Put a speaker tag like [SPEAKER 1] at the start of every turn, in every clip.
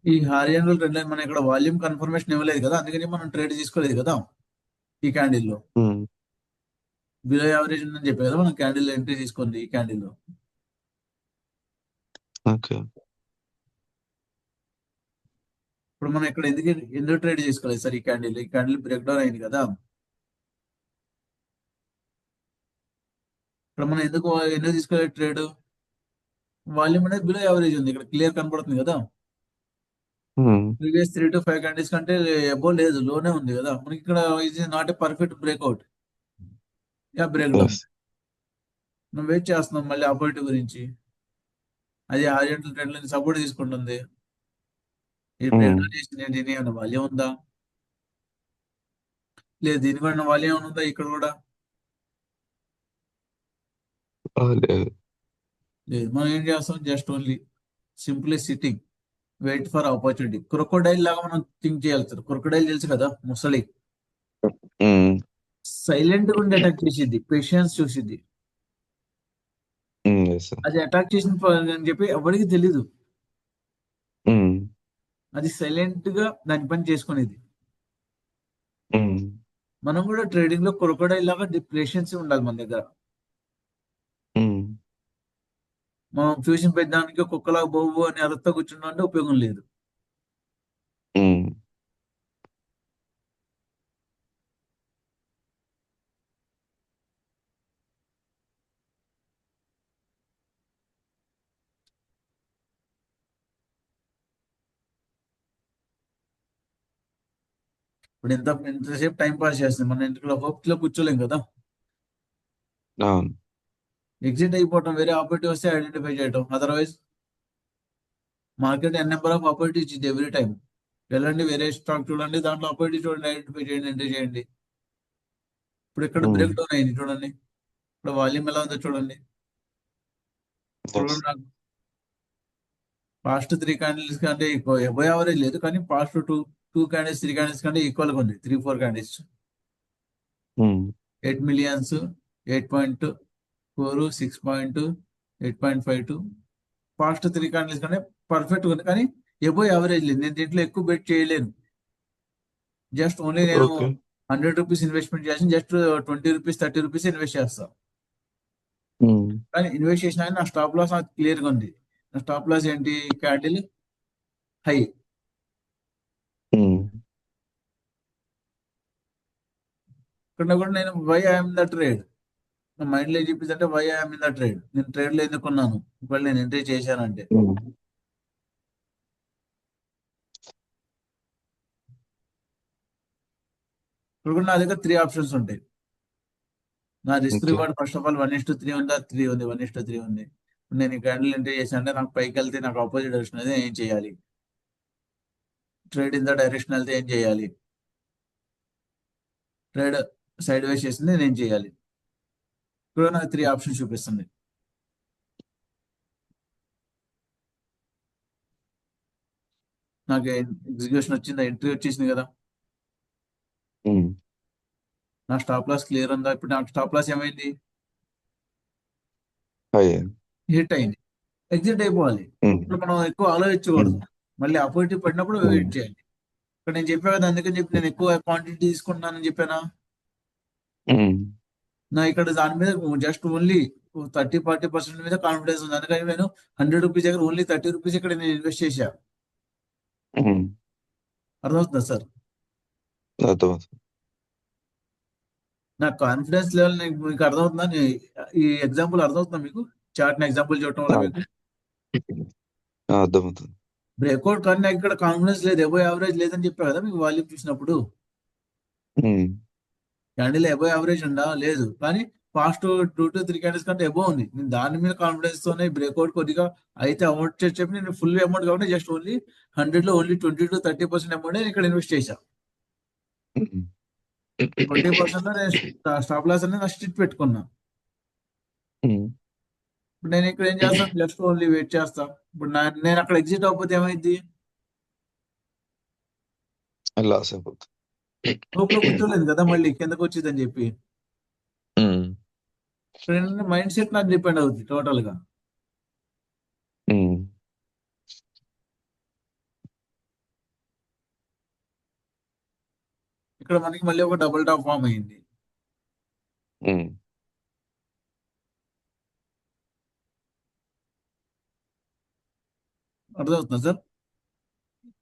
[SPEAKER 1] ఈ horizontal trend line మనం ఇక్కడ వాల్యూమ్ కన్ఫర్మేషన్ ఇవ్వలేదు కదా, అందుకని మనం ట్రేడ్ తీసుకోలేదు కదా ఈ క్యాండిల్లో.
[SPEAKER 2] ఉమ్,
[SPEAKER 1] బిలో యావరేజ్ ఉందని చెప్పే కదా మనం క్యాండిల్ ఎంట్రీ తీసుకుంది ఈ క్యాండిల్లో.
[SPEAKER 2] ఓకే.
[SPEAKER 1] ఇప్పుడు మనం ఇక్కడ ఎందుకు ట్రేడ్ చేసుకోలేదు సార్? ఈ క్యాండిల్ బ్రేక్ డౌన్ అయింది కదా. ఇక్కడ మనం ఎందుకు తీసుకోలేదు ట్రేడ్? వాల్యూమ్ అనేది బిలో యావరేజ్ ఉంది, ఇక్కడ క్లియర్ కనపడుతుంది కదా.
[SPEAKER 2] ఉమ్,
[SPEAKER 1] ప్రీవియస్ 3 to 5 క్యాండిల్స్ కంటే ఎబో లేదు, లోనే ఉంది కదా మనకి. ఇక్కడ ఇది నాట్ ఏ పర్ఫెక్ట్ బ్రేక్అవుట్, యా బ్రేక్ డౌన్.
[SPEAKER 2] ఎస్.
[SPEAKER 1] మనం వెయిట్ చేస్తున్నాం మళ్ళీ ఆపరేటివ్ గురించి. అది హారిజాంటల్ ట్రెండ్ లైన్ సపోర్ట్ తీసుకుంటుంది. ఈ బ్రేక్
[SPEAKER 2] ఉమ్,
[SPEAKER 1] డౌన్ చేసింది, దీని ఏమైనా వాల్యూమ్ ఉందా? లేదు, దీని కూడా వాల్యూమ్ ఏమైనా ఉందా ఇక్కడ కూడా?
[SPEAKER 2] లేదు.
[SPEAKER 1] లేదు. మనం ఏం చేస్తాం, just only simply sitting, wait for opportunity. Crocodile లాగా మనం థింక్ చేయాలి సార్. క్రొకోడైల్ తెలుసు కదా, ముసలి.
[SPEAKER 2] ఉమ్,
[SPEAKER 1] సైలెంట్ గా ఉండి అటాక్ చేసిద్ది, పేషెన్స్ చూసిద్ది.
[SPEAKER 2] Yes sir.
[SPEAKER 1] అది అటాక్ చేసిన అని చెప్పి ఎవరికి తెలీదు.
[SPEAKER 2] ఉమ్,
[SPEAKER 1] అది సైలెంట్ గా దాని పని చేసుకునేది.
[SPEAKER 2] ఉమ్,
[SPEAKER 1] మనం కూడా ట్రేడింగ్ లో క్రొకోడైల్ లాగా పేషెన్స్ ఉండాలి మన దగ్గర.
[SPEAKER 2] ఉమ్,
[SPEAKER 1] మనం ఫ్యూషన్ పెట్టడానికి కుక్కలా బొవ్వు అని అరుస్తా కూర్చున్నా అంటే ఉపయోగం లేదు.
[SPEAKER 2] ఉమ్,
[SPEAKER 1] ఇప్పుడు ఎంతసేపు టైం పాస్ చేస్తుంది, మన ఇంట్లో హోప్స్ లో కూర్చోలేం కదా.
[SPEAKER 2] అవును.
[SPEAKER 1] ఎగ్జిట్ అయిపోవటం, వేరే ఆపర్చునిటీ వస్తే ఐడెంటిఫై చేయటం. Otherwise market number of opportunities ఇచ్చింది ఎవ్రీ టైం. వెళ్ళండి వేరే స్టాక్ చూడండి, దాంట్లో ఆపర్చునిటీ చూడండి, ఐడెంటిఫై చేయండి, ఎంటర్ చేయండి. ఇప్పుడు ఇక్కడ
[SPEAKER 2] ఉమ్,
[SPEAKER 1] బ్రేక్ డౌన్ అయింది చూడండి, ఇప్పుడు వాల్యూమ్ ఎలా ఉందో చూడండి. ఇప్పుడు
[SPEAKER 2] ఎస్.
[SPEAKER 1] కూడా నాకు పాస్ట్ 3 క్యాండిల్స్ కంటే ఎక్కువ ఎబో యావరేజ్ లేదు, కానీ పాస్ట్ టూ క్యాండిల్స్ 3 క్యాండిల్స్ కంటే ఈక్వల్ గా ఉంది. 3 4 క్యాండిల్స్,
[SPEAKER 2] ఉమ్,
[SPEAKER 1] 8 మిలియన్స్, 8.4, 6.8.52. పాస్ట్ 3 క్యాండిల్స్ కంటే పర్ఫెక్ట్ ఉంది, కానీ ఎబో యావరేజ్ లేదు. నేను దీంట్లో ఎక్కువ బెట్ చేయలేను. జస్ట్ ఓన్లీ నేను
[SPEAKER 2] ఓకే.
[SPEAKER 1] 100 రూపీస్ ఇన్వెస్ట్మెంట్ చేసి జస్ట్ 20 రూపీస్ 30 రూపీస్ ఇన్వెస్ట్ చేస్తాను.
[SPEAKER 2] ఉమ్,
[SPEAKER 1] కానీ ఇన్వెస్ట్ చేసిన నా స్టాప్ లాస్ నాకు క్లియర్ గా ఉంది. నా స్టాప్ లాస్ ఏంటి? Candle high.
[SPEAKER 2] ఉమ్,
[SPEAKER 1] ఇక్కడ కూడా నేను వై ఐఎమ్ ద ట్రేడ్, నా మైండ్ లో చూపిస్తుంటే why I'm in the trade. నేను ట్రేడ్ లో ఎందుకున్నాను ఒకవేళ నేను ఎంట్రీ చేశానంటే.
[SPEAKER 2] ఉమ్,
[SPEAKER 1] ఇప్పుడు కూడా నా దగ్గర 3 ఆప్షన్స్ ఉంటాయి. నా risk
[SPEAKER 2] okay.
[SPEAKER 1] Reward first of all 1:3 ఉందా? 3 ఉంది, 1:3 ఉంది. ఇప్పుడు నేను ఈ క్యాండిల్ ఎంట్రీ చేశాను అంటే నాకు పైకి వెళ్తే నాకు ఆపోజిట్ డైరెక్షన్ అయితే ఏం చేయాలి? ట్రేడ్ ఇన్ ద డైరెక్షన్ వెళ్తే ఏం చేయాలి? ట్రేడ్ సైడ్ వేస్ చేసింది నేను ఏం చేయాలి? ఇప్పుడు నాకు 3 ఆప్షన్స్ చూపిస్తుంది. నాకు ఎగ్జిక్యూషన్ వచ్చిందా? ఎంట్రీ వచ్చేసింది కదా.
[SPEAKER 2] ఉమ్,
[SPEAKER 1] నా స్టాప్ లాస్ క్లియర్ ఉందా? ఇప్పుడు నాకు స్టాప్ లాస్ ఏమైంది?
[SPEAKER 2] అయ్యే.
[SPEAKER 1] హిట్ అయింది. ఎగ్జిట్ అయిపోవాలి.
[SPEAKER 2] ఉమ్,
[SPEAKER 1] ఇప్పుడు మనం ఎక్కువ
[SPEAKER 2] ఉమ్,
[SPEAKER 1] ఆలోచించకూడదు. మళ్ళీ ఆపర్చునిటీ పడినప్పుడు
[SPEAKER 2] ఉమ్,
[SPEAKER 1] వెయిట్ చేయాలి. ఇక్కడ నేను చెప్పా కదా, అందుకని చెప్పి నేను ఎక్కువ క్వాంటిటీ తీసుకుంటున్నానని చెప్పానా?
[SPEAKER 2] ఉమ్,
[SPEAKER 1] నా ఇక్కడ దాని మీద జస్ట్ ఓన్లీ 30-40% మీద కాన్ఫిడెన్స్ ఉంది, అందుకని నేను 100 రూపీస్ దగ్గర ఓన్లీ 30 రూపీస్ ఇక్కడ నేను ఇన్వెస్ట్ చేశా.
[SPEAKER 2] ఉమ్,
[SPEAKER 1] అర్థమవుతుందా సార్?
[SPEAKER 2] అర్థమవుతుంది.
[SPEAKER 1] నా కాన్ఫిడెన్స్ లెవెల్ మీకు అర్థమవుతుందా? ఈ ఎగ్జాంపుల్ అర్థమవుతుందా మీకు? చార్ట్ ఎగ్జాంపుల్ చూడటం వల్ల
[SPEAKER 2] ఆ,
[SPEAKER 1] మీకు
[SPEAKER 2] అర్థమవుతుంది.
[SPEAKER 1] బ్రేక్అవుట్, కానీ నాకు ఇక్కడ కాన్ఫిడెన్స్ లేదు, ఎబో యావరేజ్ లేదని చెప్పా కదా మీకు వాల్యూమ్ చూసినప్పుడు.
[SPEAKER 2] ఉమ్,
[SPEAKER 1] క్యాండిల్ ఎబో యావరేజ్ ఉందా? లేదు, కానీ పాస్ట్ 2 to 3 క్యాండిల్స్ కంటే ఎబో ఉంది. నేను దాని మీద కాన్ఫిడెన్స్ తోనే బ్రేక్అవుట్ కొద్దిగా అయితే అమౌంట్ చెప్పి నేను ఫుల్ అమౌంట్ కాబట్టి జస్ట్ ఓన్లీ 100 లో ఓన్లీ 20 to 30% అమౌంట్ నేను ఇక్కడ ఇన్వెస్ట్ చేశాను.
[SPEAKER 2] ఉమ్,
[SPEAKER 1] 20% లో నేను స్టాప్ లాస్ అనేది నా స్ట్రిక్ట్ పెట్టుకున్నా.
[SPEAKER 2] ఉమ్,
[SPEAKER 1] ఇప్పుడు నేను ఇక్కడ ఏం చేస్తాను, జస్ట్ ఓన్లీ వెయిట్ చేస్తా. ఇప్పుడు నేను అక్కడ ఎగ్జిట్ అవ్వకపోతే ఏమైంది?
[SPEAKER 2] లాస్ అయిపోతుంది.
[SPEAKER 1] లోపల కూర్చోలేదు కదా, మళ్ళీ కిందకు వచ్చిందని చెప్పి.
[SPEAKER 2] ఉమ్,
[SPEAKER 1] ఇక్కడ ఏంటంటే మైండ్ సెట్ నాకు డిపెండ్ అవుతుంది టోటల్ గా.
[SPEAKER 2] ఉమ్,
[SPEAKER 1] ఇక్కడ మనకి మళ్ళీ ఒక డబుల్ టాప్ ఫామ్ అయింది.
[SPEAKER 2] ఉమ్,
[SPEAKER 1] అర్థమవుతుందా సార్?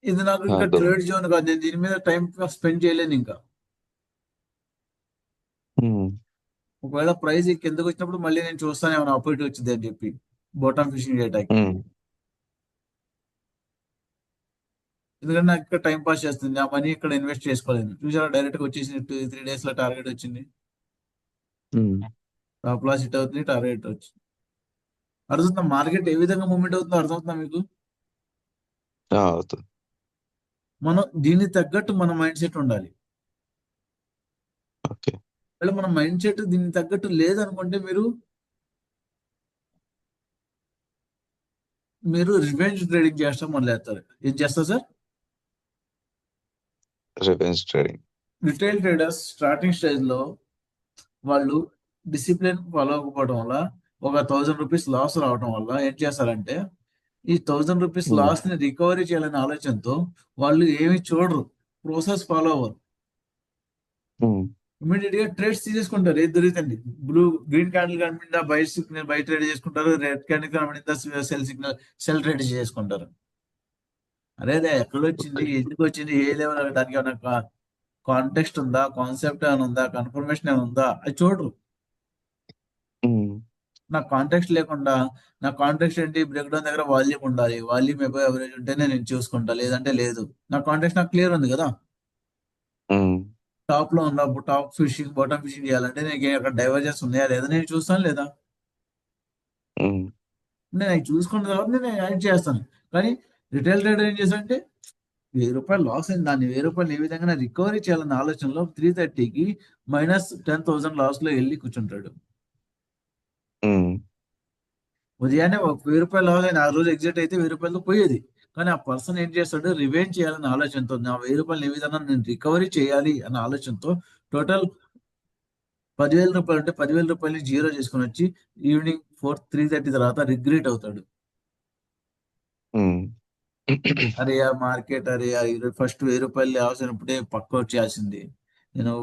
[SPEAKER 1] ఇది నాకు ఇంకా
[SPEAKER 2] అర్థం.
[SPEAKER 1] ట్రేడ్ జోన్ కాదు, నేను దీని మీద టైం స్పెండ్ చేయలేను ఇంకా.
[SPEAKER 2] ఉమ్,
[SPEAKER 1] ఒకవేళ ప్రైస్ కిందకు వచ్చినప్పుడు మళ్ళీ నేను చూస్తాను ఏమైనా ఆపర్చునిటీ వచ్చింది అని చెప్పి బాటమ్ ఫిషింగ్ చేయడానికి.
[SPEAKER 2] ఉమ్,
[SPEAKER 1] ఎందుకంటే నాకు ఇక్కడ టైం పాస్ చేస్తుంది, ఆ మనీ ఇక్కడ ఇన్వెస్ట్ చేసుకోలేను. చూసారా, డైరెక్ట్ గా వచ్చేసి 2-3 డేస్ లో టార్గెట్ వచ్చింది.
[SPEAKER 2] ఉమ్.
[SPEAKER 1] టాప్ లాస్ హిట్ అవుతుంది, టార్గెట్ వచ్చింది. అర్థమవుతుందా మార్కెట్ ఏ విధంగా మూవ్మెంట్ అవుతుందో? అర్థమవుతుందా మీకు?
[SPEAKER 2] అవుతుంది.
[SPEAKER 1] మనం దీనికి తగ్గట్టు మన మైండ్ సెట్ ఉండాలి.
[SPEAKER 2] ఓకే.
[SPEAKER 1] ఒకవేళ మన మైండ్ సెట్ దీనికి తగ్గట్టు లేదనుకుంటే మీరు రివెంజ్ ట్రేడింగ్ చేస్తాం మొదలెడతారు. ఏం చేస్తారు sir?
[SPEAKER 2] Revenge trading.
[SPEAKER 1] Retail traders starting stage లో వాళ్ళు డిసిప్లిన్ ఫాలో అవ్వకపోవడం వల్ల, ఒక 1000 రూపీస్ లాస్ రావడం వల్ల ఏం చేస్తారంటే, ఈ 1000 రూపీస్
[SPEAKER 2] ఉమ్,
[SPEAKER 1] లాస్ ని రికవరీ చేయాలనే ఆలోచనతో వాళ్ళు ఏమి చూడరు, ప్రాసెస్ ఫాలో అవ్వరు.
[SPEAKER 2] ఉమ్,
[SPEAKER 1] ఇమీడియట్ గా ట్రేడ్స్ తీసేసుకుంటారు. ఏది దొరికిందండి, గ్రీన్ క్యాండిల్ కనిపిందా బై సిగ్నల్ బై ట్రేడ్ చేసుకుంటారు, రెడ్ క్యాండిల్ కనిపిందా సెల్ సిగ్నల్ సెల్ ట్రేడ్ చేసుకుంటారు. అదే ఎక్కడొచ్చింది,
[SPEAKER 2] ఓకే.
[SPEAKER 1] ఎందుకు వచ్చింది, ఏ లెవెల్, దానికి ఏమైనా కాంటెక్స్ట్ ఉందా, కాన్సెప్ట్ ఏమైనా ఉందా, కన్ఫర్మేషన్ ఏమైనా ఉందా, అది చూడరు.
[SPEAKER 2] ఉమ్,
[SPEAKER 1] నా కాంటెక్స్ట్ లేకుండా, నా కాంటెక్స్ట్ ఏంటి, బ్రేక్ డౌన్ దగ్గర వాల్యూమ్ ఉండాలి, వాల్యూమ్ ఎబో ఎవరేజ్ ఉంటేనే నేను చూసుకుంటా, లేదంటే లేదు. నా కాంటెక్స్ట్ నాకు క్లియర్ ఉంది కదా.
[SPEAKER 2] ఉమ్,
[SPEAKER 1] టాప్ లో ఉన్నప్పుడు టాప్ ఫిషింగ్ బాటమ్ ఫిషింగ్ చేయాలంటే నేను అక్కడ డైవర్జెన్స్ ఉన్నాయా లేదా నేను చూస్తాను లేదా.
[SPEAKER 2] ఉమ్,
[SPEAKER 1] నేను అవి చూసుకున్న తర్వాత నేను యాడ్ చేస్తాను. కానీ రిటైల్ ట్రేడర్ ఏం చేశాడంటే, 1000 రూపాయలు లాస్ అయింది, దాన్ని 1000 రూపాయలు ఏ విధంగా రికవరీ చేయాలన్న ఆలోచనలో 330కి -10,000 లాస్ లో వెళ్ళి కూర్చుంటాడు.
[SPEAKER 2] ఉమ్,
[SPEAKER 1] ఉదయాన్నే ఒక 1000 రూపాయలు లాస్ అయిన ఆ రోజు ఎగ్జిట్ అయితే 1000 రూపాయలతో పోయేది. కానీ ఆ పర్సన్ ఏం చేస్తాడు, రివెంజ్ చేయాలన్న ఆలోచనతో, నా 1000 రూపాయలు ఏ విధంగా నేను రికవరీ చేయాలి అన్న ఆలోచనతో టోటల్ 10,000 రూపాయలు అంటే 10,000 రూపాయలు జీరో చేసుకుని వచ్చి ఈవినింగ్ 3:30 తర్వాత రిగ్రెట్ అవుతాడు.
[SPEAKER 2] ఉమ్.
[SPEAKER 1] అరే యార్ మార్కెట్, అరే యార్ ఈరోజు ఫస్ట్ 1000 రూపాయలు లాస్ అయినప్పుడే పక్క వచ్చేయాల్సింది. నేను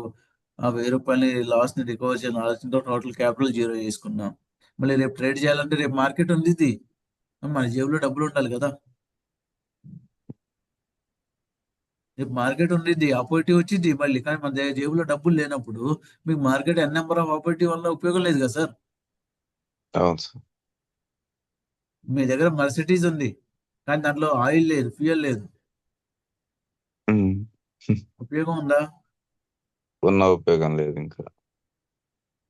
[SPEAKER 1] ఆ 1000 రూపాయలని లాస్ ని రికవర్ చేయాలని ఆలోచనతో టోటల్ క్యాపిటల్ జీరో చేసుకున్నాం. మళ్ళీ రేపు ట్రేడ్ చేయాలంటే రేపు మార్కెట్ ఉంది ఇది. మన జేబులో డబ్బులు ఉండాలి కదా. రేపు మార్కెట్ ఉండిద్ది, ఆపర్చునిటీ వచ్చింది మళ్ళీ, కానీ మన జేబులో డబ్బులు లేనప్పుడు మీకు market n number of opportunity వల్ల ఉపయోగం లేదు కదా సార్.
[SPEAKER 2] అవును సార్.
[SPEAKER 1] మీ దగ్గర మర్సిడీస్ ఉంది, కానీ దాంట్లో ఆయిల్ లేదు, ఫ్యూయల్ లేదు,
[SPEAKER 2] ఉమ్.
[SPEAKER 1] ఉపయోగం ఉందా?
[SPEAKER 2] ఉన్న ఉపయోగం లేదు ఇంకా.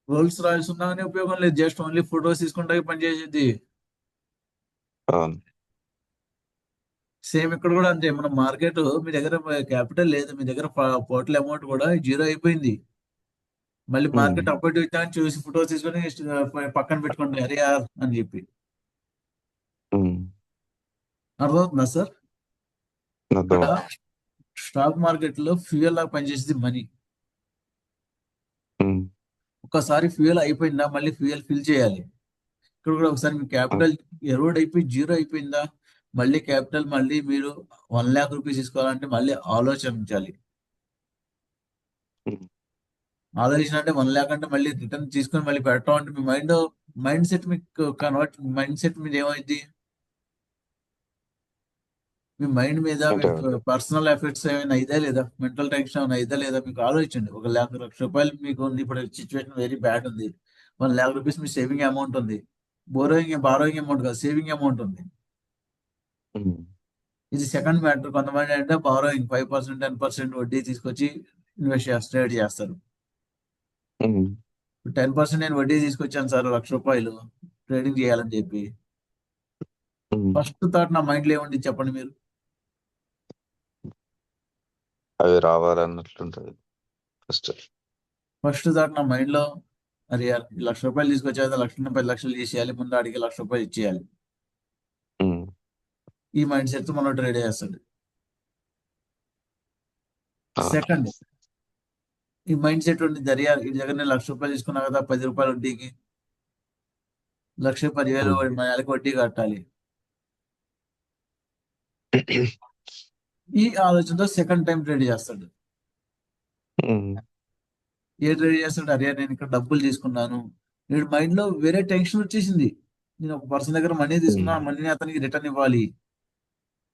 [SPEAKER 1] రోల్స్ రాయల్స్ ఉన్నా కానీ ఉపయోగం లేదు, జస్ట్ ఓన్లీ ఫొటోస్ తీసుకుంటే పనిచేసేది.
[SPEAKER 2] అవును.
[SPEAKER 1] సేమ్ ఇక్కడ కూడా అంతే, మన మార్కెట్ మీ దగ్గర క్యాపిటల్ లేదు, మీ దగ్గర పోర్టల్ అమౌంట్ కూడా జీరో అయిపోయింది. మళ్ళీ
[SPEAKER 2] ఉమ్,
[SPEAKER 1] మార్కెట్ అప్పటి వచ్చాక చూసి ఫొటోస్ తీసుకొని పక్కన పెట్టుకోండి అరే యార్ అని చెప్పి.
[SPEAKER 2] ఉమ్.
[SPEAKER 1] అర్థమవుతుందా సార్? ఇక్కడ
[SPEAKER 2] అర్థమవుతుంది.
[SPEAKER 1] స్టాక్ మార్కెట్ లో ఫ్యూయల్ లాగా పనిచేసేది మనీ.
[SPEAKER 2] ఉమ్,
[SPEAKER 1] ఒక్కసారి ఫ్యూయల్ అయిపోయిందా మళ్ళీ ఫ్యూయల్ ఫిల్ చేయాలి. ఇక్కడ కూడా ఒకసారి మీ
[SPEAKER 2] ఓకే.
[SPEAKER 1] క్యాపిటల్ ఎరోడ్ అయిపోయి జీరో అయిపోయిందా, మళ్ళీ క్యాపిటల్ మళ్ళీ మీరు 1,00,000 రూపీస్ తీసుకోవాలంటే మళ్ళీ ఆలోచించాలి.
[SPEAKER 2] ఉమ్,
[SPEAKER 1] ఆలోచన అంటే 1,00,000 అంటే మళ్ళీ రిటర్న్ తీసుకొని మళ్ళీ పెట్టడం అంటే మీ మైండ్ సెట్ మీకు కన్వర్ట్, మైండ్ సెట్ మీద ఏమైంది, మీ మైండ్ మీద మీ
[SPEAKER 2] అంటే
[SPEAKER 1] పర్సనల్ ఎఫెక్ట్స్ ఏమైనా ఇదే లేదా, మెంటల్ టెన్షన్ ఏమైనా ఇదే లేదా, మీకు ఆలోచించండి. 1,00,000 రూపాయలు మీకు ఉంది, ఇప్పుడు సిచ్యువేషన్ వెరీ బ్యాడ్ ఉంది, 1,00,000 రూపీస్ మీ సేవింగ్ అమౌంట్ ఉంది. బారోయింగ్ అమౌంట్ కాదు, సేవింగ్ అమౌంట్ ఉంది.
[SPEAKER 2] ఉమ్,
[SPEAKER 1] ఇది సెకండ్ మ్యాటర్. కొంతమంది అంటే బారోయింగ్ 5%, 10% వడ్డీ తీసుకొచ్చి ఇన్వెస్ట్ చేస్తారు, ట్రేడ్ చేస్తారు.
[SPEAKER 2] ఉమ్,
[SPEAKER 1] 10% నేను వడ్డీ తీసుకొచ్చాను సార్, 1,00,000 రూపాయలు ట్రేడింగ్ చేయాలని చెప్పి.
[SPEAKER 2] ఉమ్.
[SPEAKER 1] ఫస్ట్ థాట్ నా మైండ్ లో ఏముంది చెప్పండి మీరు?
[SPEAKER 2] అవి రావాలన్నట్లుంటది ఫస్ట్.
[SPEAKER 1] ఫస్ట్ థాట్ నా మైండ్ లో, అరే యార్ 1,00,000 రూపాయలు తీసుకొచ్చాక 1,00,000 10 లక్షలు చేసేయాలి, ముందు అడిగి 1,00,000 రూపాయలు ఇచ్చేయాలి.
[SPEAKER 2] ఉమ్,
[SPEAKER 1] ఈ మైండ్ సెట్ తో మనం ట్రేడ్ చేస్తాడు.
[SPEAKER 2] అవును.
[SPEAKER 1] సెకండ్, ఈ మైండ్ సెట్ ఉండి దర్యా ఈ దగ్గర నేను 1,00,000 రూపాయలు తీసుకున్నా కదా, 10 రూపాయలు వడ్డీకి 1,10,000
[SPEAKER 2] ఉమ్.
[SPEAKER 1] మా నెలకి వడ్డీ కట్టాలి. ఈ ఆలోచనతో సెకండ్ టైం ట్రేడ్ చేస్తాడు.
[SPEAKER 2] ఉమ్,
[SPEAKER 1] ఏ ట్రేడ్ చేస్తాడు, అరే నేను ఇక్కడ డబ్బులు తీసుకున్నాను, వీడి మైండ్ లో వేరే టెన్షన్ వచ్చేసింది. నేను ఒక పర్సన్ దగ్గర మనీ తీసుకున్నా,
[SPEAKER 2] ఉమ్,
[SPEAKER 1] ఆ మనీని అతనికి రిటర్న్ ఇవ్వాలి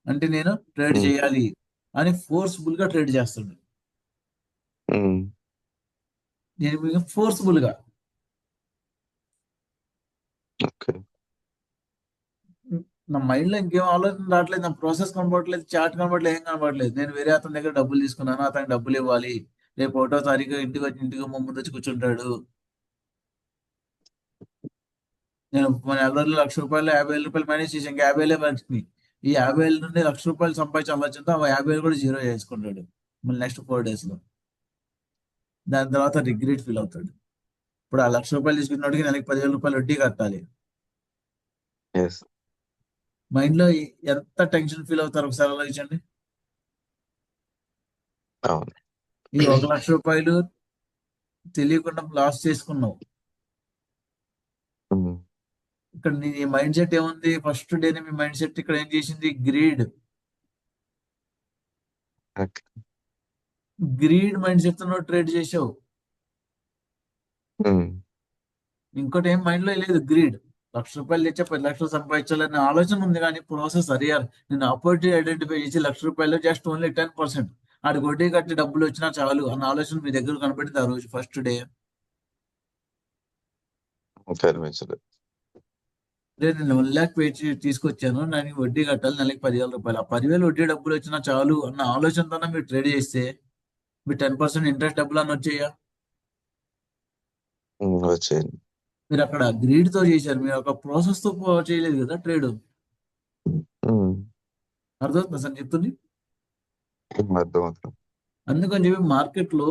[SPEAKER 1] అంటే నేను ట్రేడ్
[SPEAKER 2] ఉమ్,
[SPEAKER 1] చేయాలి అని ఫోర్స్ఫుల్ గా ట్రేడ్ చేస్తాడు.
[SPEAKER 2] ఉమ్,
[SPEAKER 1] నేను ఫోర్స్ఫుల్ గా
[SPEAKER 2] ఓకే.
[SPEAKER 1] నా మైండ్ లో ఇంకేం ఆలోచన రావట్లేదు, నా ప్రాసెస్ కనబడట్లేదు, చాట్ కనబడట్లేదు, ఏం కనబడట్లేదు. నేను వేరే అతని దగ్గర డబ్బులు తీసుకున్నాను, అతనికి డబ్బులు ఇవ్వాలి, రేపు 1వ తారీఖు ఇంటికి మా ముందు వచ్చి కూర్చుంటాడు. నేను మన నెలలో రూ. 1,00,000 రూ. 50,000 మేనేజ్ చేసి ఇంకా 50,000 బతికినాయి. ఈ 50,000 నుండి రూ. 1,00,000 సంపాదించే ఆలోచనతో ఆ 50,000 కూడా జీరో చేసుకుంటాడు మళ్ళీ నెక్స్ట్ 4 days లో. దాని తర్వాత రిగ్రెట్ ఫీల్ అవుతాడు. ఇప్పుడు ఆ రూ. 1,00,000 తీసుకున్నోడికి నెలకి రూ. 10,000 వడ్డీ కట్టాలి.
[SPEAKER 2] ఎస్.
[SPEAKER 1] మైండ్ లో ఎంత టెన్షన్ ఫీల్ అవుతారు ఒకసారి ఆలోచించండి.
[SPEAKER 2] అవును.
[SPEAKER 1] ఈ రూ. 1,00,000 తెలియకుండా లాస్ చేసుకున్నావు.
[SPEAKER 2] ఉమ్,
[SPEAKER 1] ఇక్కడ నీ మైండ్ సెట్ ఏముంది, ఫస్ట్ డేనే మీ మైండ్ సెట్ ఇక్కడ ఏం చేసింది, greed.
[SPEAKER 2] Okay.
[SPEAKER 1] Greed mind set తో ట్రేడ్ చేసావు.
[SPEAKER 2] ఉమ్,
[SPEAKER 1] ఇంకోటి ఏం మైండ్ లో లేదు, గ్రీడ్. రూ. 1,00,000 తెచ్చా 10 లక్షలు సంపాదించాలనే ఆలోచన ఉంది, కానీ ప్రాసెస్ అరియర్. నేను ఆపర్చునిటీ ఐడెంటిఫై చేసి రూ. 1,00,000 జస్ట్ ఓన్లీ 10%, ఆడి వడ్డీ కట్టి డబ్బులు వచ్చినా చాలు అన్న ఆలోచన మీ దగ్గర కనబడింది ఆ రోజు ఫస్ట్ డే.
[SPEAKER 2] కనిపించలేదు.
[SPEAKER 1] నేను 1,00,000 పే తీసుకొచ్చాను, దానికి వడ్డీ కట్టాలి నెలకి రూ. 10,000. ఆ 10,000 వడ్డీ డబ్బులు వచ్చినా చాలు అన్న ఆలోచనతోనే మీరు ట్రేడ్ చేస్తే మీ 10% ఇంట్రెస్ట్ డబ్బులు అని వచ్చాయా?
[SPEAKER 2] వచ్చేయండి.
[SPEAKER 1] మీరు అక్కడ గ్రీడ్ తో చేశారు, మీరు ఒక ప్రాసెస్ తో చేయలేదు కదా ట్రేడ్.
[SPEAKER 2] ఉమ్,
[SPEAKER 1] అర్థమవుతుందా సార్ చెప్తుంది?
[SPEAKER 2] అర్థమవుతుంది.
[SPEAKER 1] అందుకని చెప్పి మార్కెట్ లో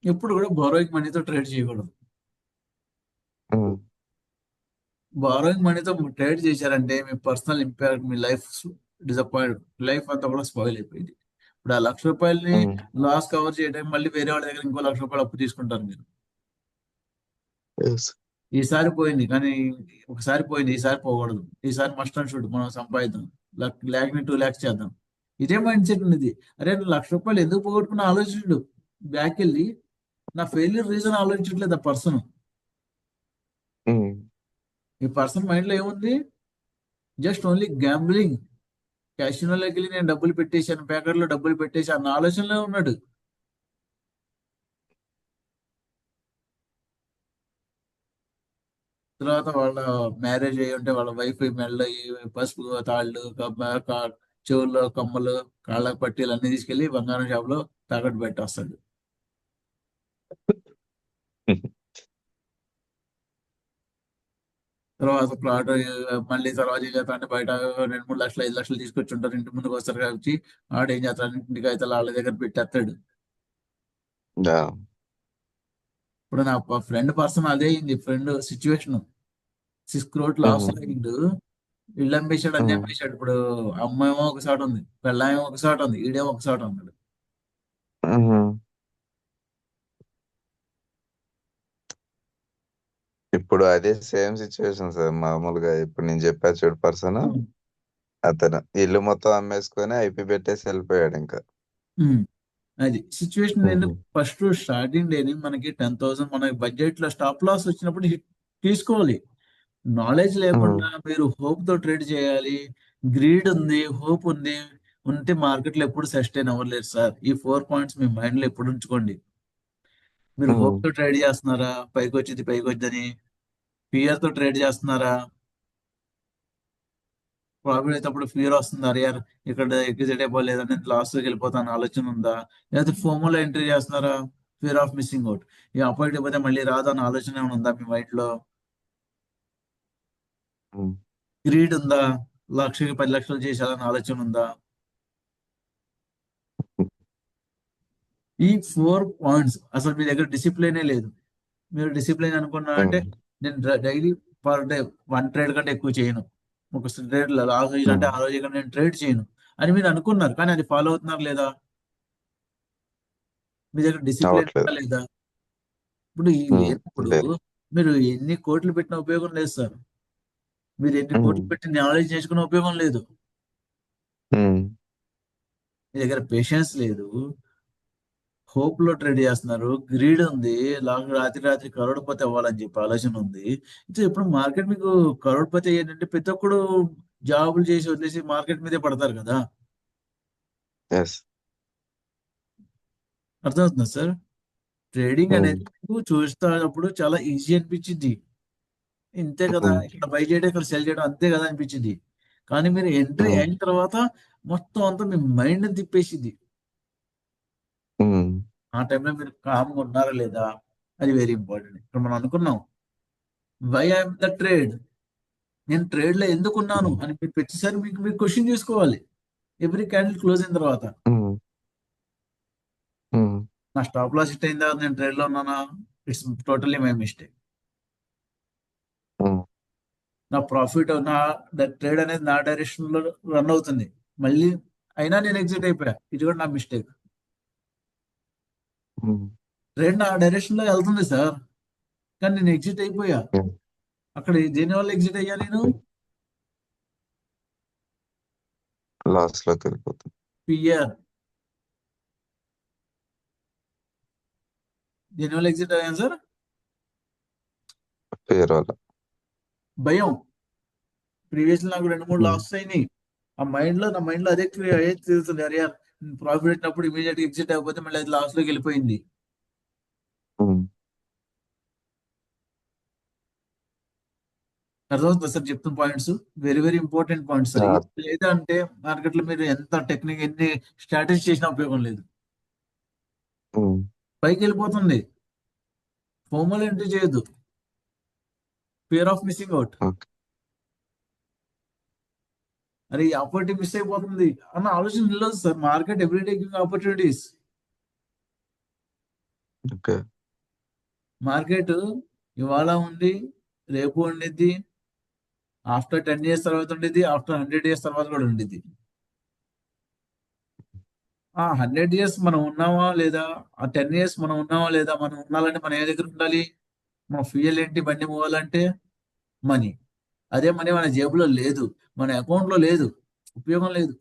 [SPEAKER 1] ఎప్పుడు కూడా బారోయింగ్ మనీతో ట్రేడ్ చేయకూడదు.
[SPEAKER 2] ఉమ్,
[SPEAKER 1] బారోయింగ్ మనీతో ట్రేడ్ చేశారంటే మీ పర్సనల్ ఇంపాక్ట్, మీ లైఫ్ డిసప్పాయింట్, లైఫ్ అంతా కూడా స్పాయిల్ అయిపోయింది. ఇప్పుడు ఆ రూ. 1,00,000
[SPEAKER 2] ఉమ్,
[SPEAKER 1] లాస్ కవర్ చేయడానికి మళ్ళీ వేరే వాళ్ళ దగ్గర ఇంకో రూ. 1,00,000 అప్పు తీసుకుంటారు మీరు.
[SPEAKER 2] ఎస్.
[SPEAKER 1] ఈసారి పోయింది కానీ ఒకసారి పోయింది, ఈసారి పోకూడదు. ఈసారి మస్ట్ అండ్ షుడ్ మనం సంపాదిద్దాం, ల్యాక్ని 2 lakhs చేద్దాం. ఇదే మైండ్ సెట్ ఉన్నది. అరే నువ్వు రూ. 1,00,000 ఎందుకు పోగొట్టుకున్నా ఆలోచించడు. బ్యాక్ వెళ్ళి నా ఫెయిల్యూర్ రీజన్ ఆలోచించట్లేదు ఆ పర్సన్.
[SPEAKER 2] ఉమ్,
[SPEAKER 1] ఈ పర్సన్ మైండ్ లో ఏముంది, జస్ట్ ఓన్లీ గ్యాంబ్లింగ్. క్యాసినోలోకి వెళ్ళి నేను డబ్బులు పెట్టేశాను, ప్యాకెట్ లో డబ్బులు పెట్టేశాను అన్న ఆలోచనలో ఉన్నాడు. తర్వాత వాళ్ళ మ్యారేజ్ అయ్యి ఉంటే వాళ్ళ వైఫ్ మెడలో ఈ పసుపు తాళ్ళు, చెవుల్లో కమ్మలు, కాళ్ళకు పట్టీలు అన్ని తీసుకెళ్లి బంగారం షాప్ లో తాకట్టు పెట్టేస్తాడు. తర్వాత ప్లాట్ మళ్ళీ తర్వాత ఏం చేస్తారంటే బయట 2-3 లక్షలు 5 లక్షలు తీసుకొచ్చి ఉంటారు, ఇంటి ముందుకు వస్తారు కాబట్టి ఆడు ఏం చేస్తాడు, ఇంటికి అయితే వాళ్ళ దగ్గర పెట్టేస్తాడు.
[SPEAKER 2] యా.
[SPEAKER 1] ఇప్పుడు నా ఫ్రెండ్ పర్సన్ అదే అయింది, ఫ్రెండ్ సిచ్యువేషన్. 6 crore లాస్
[SPEAKER 2] ఉమ్,
[SPEAKER 1] అయిండు, ఇల్లు అమ్మేశాడు, అన్ని
[SPEAKER 2] ఉమ్,
[SPEAKER 1] అమ్మేశాడు. ఇప్పుడు అమ్మేమో ఒక చోట ఉంది, పెళ్ళామేమో ఒక చోట ఉంది, ఈడేమో ఒక చోట ఉన్నాడు.
[SPEAKER 2] ఉమ్. ఇప్పుడు అదే సేమ్ సిచ్యువేషన్ సార్. మామూలుగా ఇప్పుడు నేను చెప్పా చూడు పర్సన్,
[SPEAKER 1] ఉమ్.
[SPEAKER 2] అతను ఇల్లు మొత్తం అమ్మేసుకొని ఐపీ పెట్టేసి వెళ్ళిపోయాడు ఇంకా.
[SPEAKER 1] ఉమ్. అది సిచ్యువేషన్.
[SPEAKER 2] ఉమ్,
[SPEAKER 1] ఎందుకు ఫస్ట్ స్టార్టింగ్ డేని మనకి 10,000 మన బడ్జెట్ లో స్టాప్ లాస్ వచ్చినప్పుడు హిట్ తీసుకోవాలి. నాలెడ్జ్
[SPEAKER 2] ఉమ్,
[SPEAKER 1] లేకుండా మీరు హోప్ తో ట్రేడ్ చేయాలి. గ్రీడ్ ఉంది, హోప్ ఉంది, ఉంటే మార్కెట్ లో ఎప్పుడు సస్టైన్ అవ్వలేరు సార్. ఈ 4 పాయింట్స్ మీ మైండ్ లో ఎప్పుడు ఉంచుకోండి. మీరు
[SPEAKER 2] ఉమ్,
[SPEAKER 1] హోప్ తో ట్రేడ్ చేస్తున్నారా, పైకి వచ్చింది పైకి వచ్చిందని? ఫియర్ తో ట్రేడ్ చేస్తున్నారా? ప్రాఫిట్ అయినప్పుడు ఫియర్ వస్తుంది, అరే యార్ ఇక్కడ ఎగ్జిట్ అయిపోలేదు నేను లాస్ వెళ్ళిపోతాను ఆలోచన ఉందా? లేకపోతే ఫోమోలో ఎంట్రీ చేస్తున్నారా, ఫియర్ ఆఫ్ మిస్సింగ్ అవుట్, ఈ ఆపరేట్ అయిపోతే మళ్ళీ రాదన్న ఆలోచన ఏమైనా ఉందా మీ మైండ్ లో?
[SPEAKER 2] ఉమ్,
[SPEAKER 1] గ్రీడ్ ఉందా, లక్షకి 10 లక్షలు చేసేయాలని ఆలోచన ఉందా? ఈ 4 పాయింట్స్ అసలు మీ దగ్గర డిసిప్లినే లేదు. మీరు డిసిప్లిన్ అనుకున్నా అంటే
[SPEAKER 2] ఉమ్,
[SPEAKER 1] నేను డైలీ పర్ డే 1 ట్రేడ్ కంటే ఎక్కువ చేయను, ఒక ట్రేడ్ లాస్ అంటే
[SPEAKER 2] ఉమ్.
[SPEAKER 1] ఆ రోజు ఇక్కడ నేను ట్రేడ్ చేయను అని మీరు అనుకున్నారు, కానీ అది ఫాలో అవుతున్నారు లేదా? మీ దగ్గర డిసిప్లిన్
[SPEAKER 2] అవ్వట్లేదు.
[SPEAKER 1] లేదా? ఇప్పుడు ఈ
[SPEAKER 2] ఉమ్,
[SPEAKER 1] లేనప్పుడు
[SPEAKER 2] లేదు.
[SPEAKER 1] మీరు ఎన్ని కోట్లు పెట్టిన ఉపయోగం లేదు సార్. మీరు ఎన్ని
[SPEAKER 2] ఉమ్,
[SPEAKER 1] కోట్లు పెట్టి నాలెడ్జ్ నేర్చుకున్న ఉపయోగం లేదు.
[SPEAKER 2] ఉమ్,
[SPEAKER 1] మీ దగ్గర పేషెన్స్ లేదు, హోప్ లో ట్రేడ్ చేస్తున్నారు, గ్రీడ్ ఉంది, రాత్రి రాత్రి కరోడ్పతి అవ్వాలని చెప్పి ఆలోచన ఉంది. అయితే ఇప్పుడు మార్కెట్ మీకు కరోడ్పతి ఏంటంటే ప్రతి ఒక్కడు జాబులు చేసి వదిలేసి మార్కెట్ మీదే పడతారు కదా.
[SPEAKER 2] ఎస్.
[SPEAKER 1] అర్థమవుతుందా సార్? ట్రేడింగ్ అనేది మీకు చూస్తున్నప్పుడు చాలా ఈజీ అనిపించింది. ఇంతే కదా, ఇక్కడ బై చేయడం ఇక్కడ సెల్ చేయడం అంతే కదా అనిపించింది. కానీ మీరు ఎంట్రీ అయిన తర్వాత మొత్తం అంతా మీ మైండ్ తిప్పేసింది. ఆ టైంలో మీరు కామ్గా ఉన్నారా లేదా, అది వెరీ ఇంపార్టెంట్. ఇక్కడ మనం అనుకున్నాం వై ఐఎమ్ ద ట్రేడ్, నేను ట్రేడ్ లో ఎందుకు ఉన్నాను అని మీరు ప్రతిసారి మీకు మీరు క్వశ్చన్ చేసుకోవాలి ఎవ్రీ క్యాండిల్ క్లోజ్ అయిన తర్వాత. నా స్టాప్ లాస్ హిట్ అయిందా, నేను ట్రేడ్ లో ఉన్నానా, ఇట్స్ టోటల్లీ మై మిస్టేక్. నా ప్రాఫిట్ నా ట్రేడ్ అనేది నా డైరెక్షన్ లో రన్ అవుతుంది, మళ్ళీ అయినా నేను ఎగ్జిట్ అయిపోయా, ఇది కూడా నా మిస్టేక్. ట్రేడ్ నా డైరెక్షన్ లో వెళ్తుంది సార్, కానీ నేను ఎగ్జిట్ అయిపోయా. అక్కడ దేని వల్ల ఎగ్జిట్ అయ్యా నేను?
[SPEAKER 2] లాస్ లోకి వెళ్ళిపోతుంది.
[SPEAKER 1] పిఆర్. దేని వల్ల ఎగ్జిట్ అయ్యాను సార్?
[SPEAKER 2] ఫియర్ వల్ల.
[SPEAKER 1] భయం. ప్రీవియస్ నాకు 2-3 లాస్ అయినాయి. నా మైండ్ లో అదే తిరుగుతుంది, అరే ప్రాఫిట్ వచ్చినప్పుడు ఇమీడియట్ ఎగ్జిట్ అయిపోతే మళ్ళీ అది లాస్ లోకి వెళ్ళిపోయింది. అర్థమవుతుంది సార్ చెప్తున్న points? Very very important points sir. లేదంటే మార్కెట్ లో మీరు ఎంత టెక్నిక్ ఎన్ని స్ట్రాటజీ చేసినా ఉపయోగం లేదు. పైకి వెళ్ళిపోతుంది, ఫోమల్ ఎంట్రీ చేయొద్దు, ఫియర్ ఆఫ్ మిస్సింగ్ అవుట్. అరే ఈ ఆపర్చునిటీ మిస్ అయిపోతుంది అన్న ఆలోచన లేదు sir. Market everyday giving opportunities. Market ఇవాళ ఉంది, రేపు ఉండిద్ది, ఆఫ్టర్ 10 years తర్వాత ఉండిద్ది, ఆఫ్టర్ 100 years తర్వాత కూడా ఉండిద్ది. ఆ 100 years మనం ఉన్నామా లేదా, ఆ 10 years మనం ఉన్నామా లేదా, మనం ఉండాలంటే మనం ఏ దగ్గర ఉండాలి? మన ఫ్యూయల్ ఏంటి బండి పోవాలంటే? మనీ. అదే మనీ మన జేబులో లేదు, మన అకౌంట్ లో లేదు, ఉపయోగం లేదు.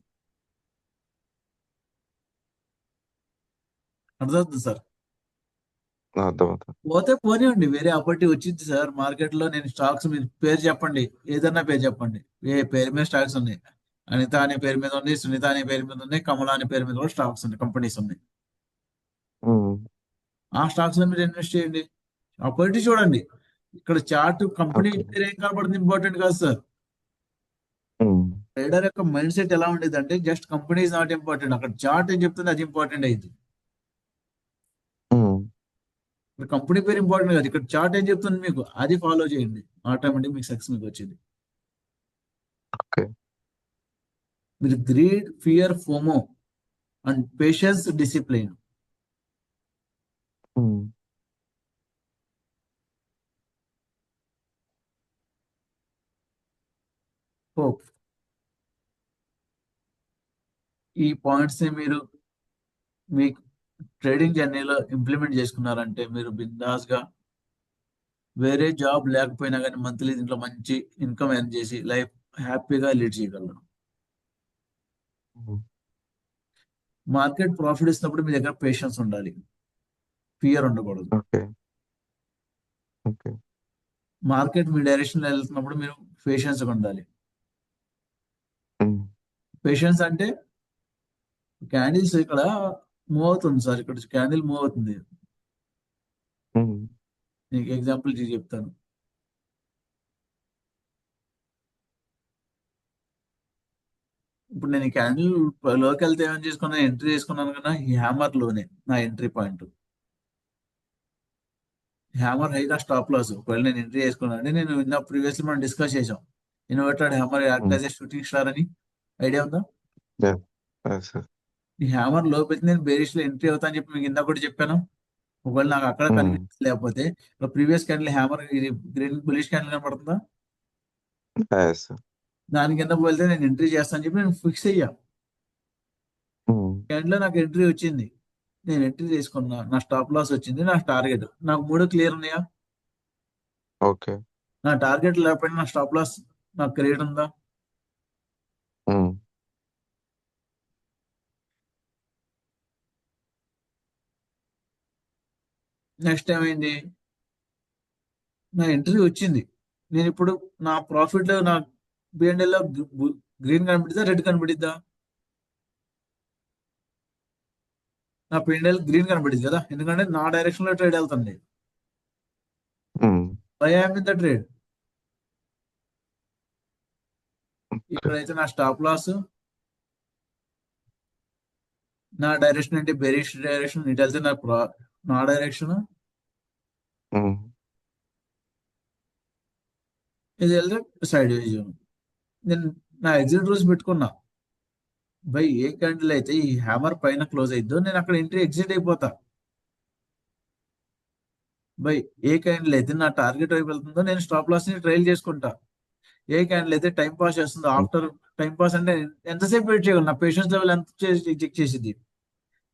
[SPEAKER 1] అర్థమవుతుంది సార్? పోతే పోనివ్వండి, వేరే ఆపర్చునిటీ వచ్చింది సార్ మార్కెట్ లో. నేను స్టాక్స్ మీరు పేరు చెప్పండి, ఏదన్నా పేరు చెప్పండి, ఏ పేరు మీద స్టాక్స్ ఉన్నాయి. అనిత అనే పేరు మీద ఉంది, సునీత అనే పేరు మీద ఉన్నాయి, కమల అనే పేరు మీద కూడా స్టాక్స్ ఉన్నాయి, కంపెనీస్ ఉన్నాయి. ఆ స్టాక్స్ లో మీరు ఇన్వెస్ట్ చేయండి, ఆపర్చునిటీ చూడండి. ఇక్కడ చార్ట్ కంపెనీ పేరు ఏం కనబడుతుంది ఇంపార్టెంట్ కాదు సార్. ట్రేడర్ యొక్క మైండ్ సెట్ ఎలా ఉండేది అంటే just company is not important, అక్కడ చార్ట్ ఏం చెప్తుంది అది ఇంపార్టెంట్ అయింది. ఇక్కడ కంపెనీ పేరు ఇంపార్టెంట్ కాదు, ఇక్కడ చార్ట్ ఏం చెప్తుంది మీకు అది ఫాలో చేయండి, ఆటోమేటిక్ మీకు సక్సెస్ మీకు వచ్చింది. మీరు greed, fear, FOMO and patience, discipline. Hope. ఈ పాయింట్స్ ని మీరు మీ ట్రేడింగ్ జర్నీలో ఇంప్లిమెంట్ చేసుకున్నారంటే మీరు బిందాస్ గా వేరే జాబ్ లేకపోయినా కానీ మంత్లీ దీంట్లో మంచి ఇన్కమ్ ఎర్న్ చేసి లైఫ్ హ్యాపీగా లీడ్ చేయగలరు. మార్కెట్ ప్రాఫిట్ ఇస్తున్నప్పుడు మీ దగ్గర పేషెన్స్ ఉండాలి, ఫియర్ ఉండకూడదు. మార్కెట్ మీ డైరెక్షన్ వెళ్తున్నప్పుడు మీరు పేషెన్స్ ఉండాలి. పేషెన్స్ అంటే క్యాండిల్స్ ఇక్కడ మూవ్ అవుతుంది సార్, ఇక్కడ క్యాండిల్ మూవ్ అవుతుంది. నీకు ఎగ్జాంపుల్ చెప్తాను. ఇప్పుడు నేను ఈ క్యాండిల్ లోకి వెళ్తే ఏమని చేసుకున్నాను, ఎంట్రీ చేసుకున్నాను కదా, ఈ హ్యామర్ లోనే నా ఎంట్రీ పాయింట్. హ్యామర్ హై నా స్టాప్ లాస్. ఒకవేళ నేను ఎంట్రీ చేసుకున్నాను అంటే నేను విన్న ప్రీవియస్లీ మనం డిస్కస్ చేసాం, inverted hammer act as a shooting star అని. ఐడియా ఉందా? ఈ హ్యామర్ లో పెట్టి నేను బేరిష్ లో ఎంట్రీ అవుతా అని చెప్పి మీకు ఇందాక కూడా చెప్పాను. ఒకవేళ నాకు అక్కడ కన్వీనియన్స్ లేకపోతే ప్రీవియస్ క్యాండిల్ హ్యామర్ ఇది గ్రీన్ బులిష్ క్యాండిల్ కనపడుతుందా, దాని కింద వెళ్తే నేను ఎంట్రీ చేస్తాను చెప్పి నేను ఫిక్స్ అయ్యా. క్యాండిల్ లో నాకు ఎంట్రీ వచ్చింది, నేను ఎంట్రీ తీసుకున్నా, నా స్టాప్ లాస్ వచ్చింది, నా టార్గెట్, నాకు 3 క్లియర్ ఉన్నాయా? నా టార్గెట్ లేకపోయినా నా స్టాప్ లాస్ నాకు క్లియర్ ఉందా? నెక్స్ట్ ఏమైంది, నా ఎంట్రీ వచ్చింది. నేను ఇప్పుడు నా ప్రాఫిట్ లో నా బిఎన్ఎల్ లో గ్రీన్ కనిపిద్దా, రెడ్ కనిపిద్దా? నా పిఎన్ఎల్ గ్రీన్ కనబడింది కదా, ఎందుకంటే నా డైరెక్షన్ లో ట్రేడ్ వెళ్తుంది.
[SPEAKER 2] Um,
[SPEAKER 1] why am in the trade. ఇక్కడైతే నా స్టాప్ లాస్, నా డైరెక్షన్ అంటే బెరిష్ డైరెక్షన్, ఇటు వెళ్తే నా డైరెక్షన్,
[SPEAKER 2] ఉమ్,
[SPEAKER 1] ఇది వెళ్తే సైడ్ వేజ్. నేను నా ఎగ్జిట్ రూల్స్ పెట్టుకున్నా. బై ఏ క్యాండిల్ అయితే ఈ హ్యామర్ పైన క్లోజ్ అయిద్దో నేను అక్కడ ఎంట్రీ ఎగ్జిట్ అయిపోతా. బై ఏ క్యాండిల్ అయితే నా టార్గెట్ వైపు వెళ్తుందో నేను స్టాప్ లాస్ ని ట్రైల్ చేసుకుంటా. ఏ క్యాండిల్ అయితే టైం పాస్ చేస్తుందో,
[SPEAKER 2] ఉమ్,
[SPEAKER 1] ఆఫ్టర్ టైం పాస్ అంటే ఎంతసేపు వెయిట్ చేయగలను, నా పేషెన్స్ లెవెల్ ఎంత చెక్ చేసింది.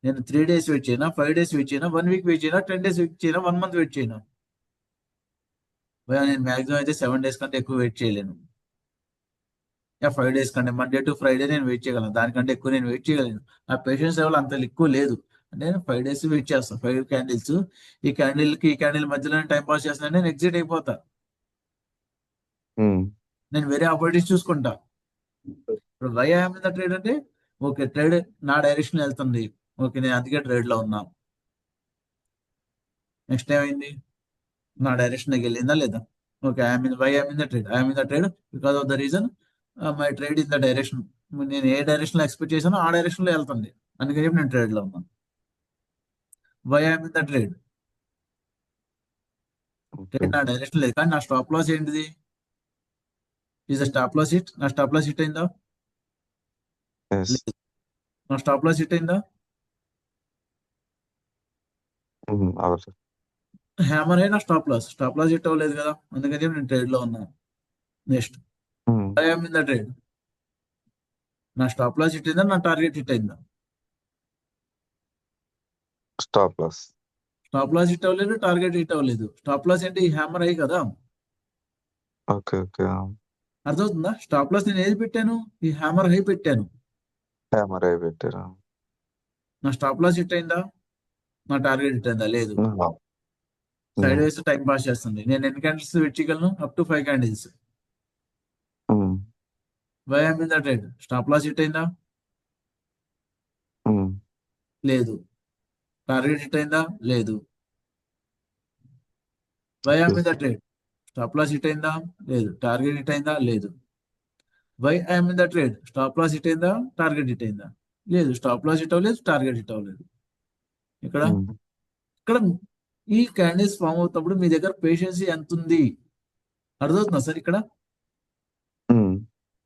[SPEAKER 1] నేను 3 days వెయిట్ చేయనా, 5 days వెయిట్ చేయనా, 1 week వెయిట్ చేయనా, 10 days వెయిట్ చేయనా, 1 month వెయిట్ చేయనా? భయ్యా నేను మాక్సిమం అయితే 7 days కంటే ఎక్కువ వెయిట్ చేయలేను. 5 days కంటే, మండే టు ఫ్రైడే నేను వెయిట్ చేయగలను, దానికంటే ఎక్కువ నేను వెయిట్ చేయగలను. నా పేషెన్స్ లెవెల్ అంత ఎక్కువ లేదు. నేను 5 days వెయిట్ చేస్తాను. 5 candles, ఈ క్యాండిల్ కి ఈ క్యాండిల్ మధ్యలో టైం పాస్ చేస్తున్నా, నేను ఎగ్జిట్ అయిపోతా.
[SPEAKER 2] ఉమ్,
[SPEAKER 1] నేను వేరే ఆపర్చునిటీస్ చూసుకుంటా. ఇప్పుడు why I'm in the trade అంటే, ఓకే ట్రేడ్ నా డైరెక్షన్ వెళ్తుంది, ఓకే నేను అందుకే ట్రేడ్ లో ఉన్నా. నెక్స్ట్ ఏమైంది, నా డైరెక్షన్ వెళ్ళిందా లేదా? Okay I'm in, why I'm in the trade, I'm in the trade because of the reason my trade in the direction. నేను ఏ డైరెక్షన్ లో ఎక్స్పెక్ట్ చేశానో ఆ డైరెక్షన్ లో వెళ్తుంది, అందుకని చెప్పి నేను ట్రేడ్ లో ఉన్నాను. Why I'm in the trade,
[SPEAKER 2] okay,
[SPEAKER 1] trade నా డైరెక్షన్ లేదు, కానీ నా స్టాప్ లాస్ ఏంటిది? Is the stop loss hit? నా స్టాప్ లాస్ హిట్ అయిందా?
[SPEAKER 2] ఎస్,
[SPEAKER 1] లేదు. నా స్టాప్ లాస్ హిట్ అయిందా?
[SPEAKER 2] అవర్,
[SPEAKER 1] హ్యామర్ అయి నా స్టాప్ లాస్ హిట్ అవ్వలేదు కదా, అందుకని చెప్పి నేను ట్రేడ్ లో ఉన్నాను. Next
[SPEAKER 2] um,
[SPEAKER 1] why I'm in the trade, నా స్టాప్ లాస్ హిట్ అయిందా, నా టార్గెట్ హిట్ అయిందా?
[SPEAKER 2] Stop loss,
[SPEAKER 1] stop loss hit అవ్వలేదు, టార్గెట్ హిట్ అవ్వలేదు. స్టాప్ లాస్ అంటే ఈ హ్యామర్ అయ్యి కదా.
[SPEAKER 2] ఓకే ఓకే,
[SPEAKER 1] అర్థమవుతుందా? స్టాప్ లాస్ నేను ఏది పెట్టాను, ఈ హ్యామర్ హై పెట్టాను.
[SPEAKER 2] కెమెరా పెట్టారా?
[SPEAKER 1] నా స్టాప్ లాస్ హిట్ అయిందా, నా టార్గెట్ హిట్ అయిందా? లేదు. సైడ్ వేస్ టైం పాస్ చేస్తుంది. నేను ఎన్ని క్యాండిల్స్ వెయిట్ చేయగలను? Up to 5 candles. Why I'm in the trade, stop loss hit అయిందా? లేదు. టార్గెట్ హిట్ అయిందా? లేదు. Why I'm in the trade, stop loss hit అయిందా? లేదు. టార్గెట్ హిట్ అయిందా? లేదు. Why I'm in the trade, stop loss hit అయిందా, target hit అయిందా? లేదు. స్టాప్ లాస్ హిట్ అవ్వలేదు, టార్గెట్ హిట్ అవ్వలేదు. ఇక్కడ ఇక్కడ ఈ క్యాండిల్స్ ఫామ్ అవుతున్నప్పుడు మీ దగ్గర పేషెన్స్ ఎంత ఉంది? అర్థమవుతుందా సార్? ఇక్కడ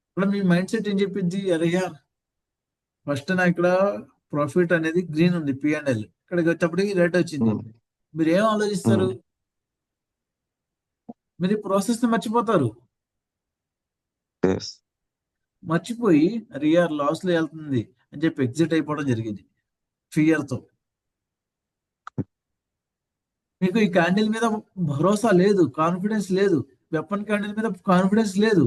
[SPEAKER 1] ఇక్కడ మీ మైండ్ సెట్ ఏం చెప్పింది, అరే యార్ ఫస్ట్ నా ఇక్కడ ప్రాఫిట్ అనేది గ్రీన్ ఉంది, పిఎన్ఎల్, ఇక్కడికి వచ్చేప్పటికి రెడ్ వచ్చింది. మీరు ఏం ఆలోచిస్తారు? మీరు ఈ ప్రాసెస్ ని మర్చిపోతారు.
[SPEAKER 2] ఎస్,
[SPEAKER 1] మర్చిపోయి రియర్ లాస్ లో వెళ్తుంది అని చెప్పి ఎగ్జిట్ అయిపోవడం జరిగింది ఫియర్ తో. మీకు ఈ క్యాండిల్ మీద భరోసా లేదు, కాన్ఫిడెన్స్ లేదు. వెపన్ క్యాండిల్ మీద కాన్ఫిడెన్స్ లేదు,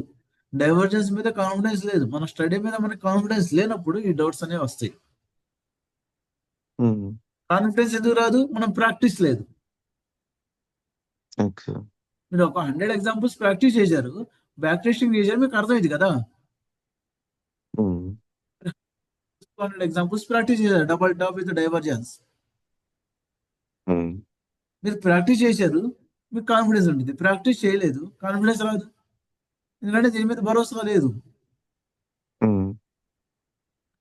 [SPEAKER 1] డైవర్జెన్స్ మీద కాన్ఫిడెన్స్ లేదు. మన స్టడీ మీద మనకి కాన్ఫిడెన్స్ లేనప్పుడు ఈ డౌట్స్ అనేవి వస్తాయి. కాన్ఫిడెన్స్ ఎందుకు రాదు? మనం ప్రాక్టీస్ లేదు.
[SPEAKER 2] ఓకే,
[SPEAKER 1] మీరు ఒక 100 ఎగ్జాంపుల్స్ ప్రాక్టీస్ చేశారు, బ్యాక్ టెస్టింగ్ చేశారు, మీకు అర్థమైంది కదా. 100 ఎగ్జాంపుల్స్ ప్రాక్టీస్ చేశారు, డబల్ టాప్ విత్ డైవర్జెన్స్. మీరు ప్రాక్టీస్ చేశారు, మీకు కాన్ఫిడెన్స్ ఉంటుంది. ప్రాక్టీస్ చేయలేదు, కాన్ఫిడెన్స్ రాదు, ఎందుకంటే దీని మీద భరోసా లేదు.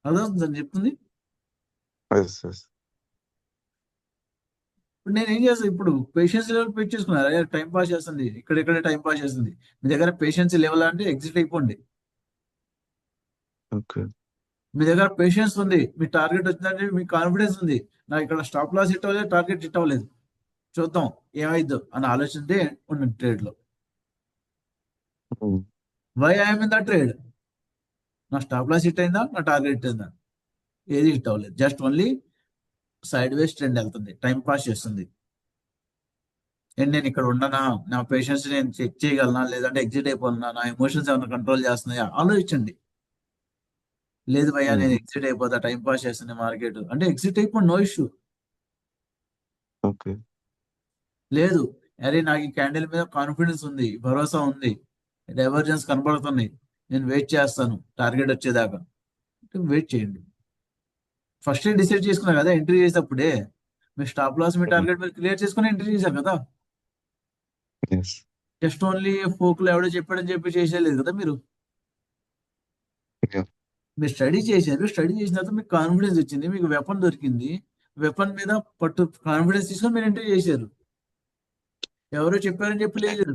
[SPEAKER 1] అర్థమవుతుంది అని చెప్తుంది.
[SPEAKER 2] ఎస్, ఎస్,
[SPEAKER 1] ఇప్పుడు నేను ఏం చేస్తాను, ఇప్పుడు పేషెన్స్ లెవెల్ పెట్టి చేసుకున్నారు, టైం పాస్ చేస్తుంది, ఇక్కడే టైం పాస్ చేస్తుంది. మీ దగ్గర పేషెన్స్ లెవెల్ అంటే ఎగ్జిట్ అయిపోండి.
[SPEAKER 2] ఓకే,
[SPEAKER 1] మీ దగ్గర పేషెన్స్ ఉంది, మీ టార్గెట్ వచ్చిందంటే మీకు కాన్ఫిడెన్స్ ఉంది, నాకు ఇక్కడ స్టాప్ లాస్ హిట్ అవ్వలేదు, టార్గెట్ హిట్ అవ్వలేదు, చూద్దాం ఏమైద్దో అని ఆలోచనతే ఉన్న ట్రేడ్ లో. Why I'm in the trade, నా స్టాప్ లాస్ హిట్ అయిందా, నా టార్గెట్ హిట్ అయిందా? ఏది హిట్ అవ్వలేదు, just only sideways trend వెళ్తుంది, టైం పాస్ చేస్తుంది. అండ్ నేను ఇక్కడ ఉండనా, నా పేషెన్స్ నేను చెక్ చేయగలనా, లేదంటే ఎగ్జిట్ అయిపోతున్నా, నా ఎమోషన్స్ ఏమైనా కంట్రోల్ చేస్తున్నాయా ఆలోచించండి. లేదు భయ్యా నేను ఎగ్జిట్ అయిపోతా, టైం పాస్ చేస్తుంది మార్కెట్ అంటే ఎగ్జిట్ అయిపోయి నో ఇష్యూ.
[SPEAKER 2] ఓకే,
[SPEAKER 1] లేదు. అరే నాకు ఈ క్యాండిల్ మీద కాన్ఫిడెన్స్ ఉంది, భరోసా ఉంది, డైవర్జెన్స్ కనబడుతున్నాయి, నేను వెయిట్ చేస్తాను టార్గెట్ వచ్చేదాకా. వెయిట్ చేయండి. ఫస్ట్ డిసైడ్ చేసుకున్నా కదా ఎంట్రీ చేసేటప్పుడే. మీ స్టాప్ లాస్ మీ టార్గెట్ మీరు క్లియర్ చేసుకుని ఎంట్రీ చేశారు కదా.
[SPEAKER 2] ఎస్.
[SPEAKER 1] జస్ట్ ఓన్లీ ఫోక్ లో ఎవడో చెప్పాడని చెప్పి చేసేయలేదు కదా మీరు. మీరు స్టడీ చేశారు, స్టడీ చేసిన తర్వాత మీకు కాన్ఫిడెన్స్ వచ్చింది, మీకు వెపన్ దొరికింది, వెపన్ మీద పట్టు కాన్ఫిడెన్స్ తీసుకొని మీరు ఎంట్రీ చేశారు. ఎవరో చెప్పారని చెప్పి లేదు.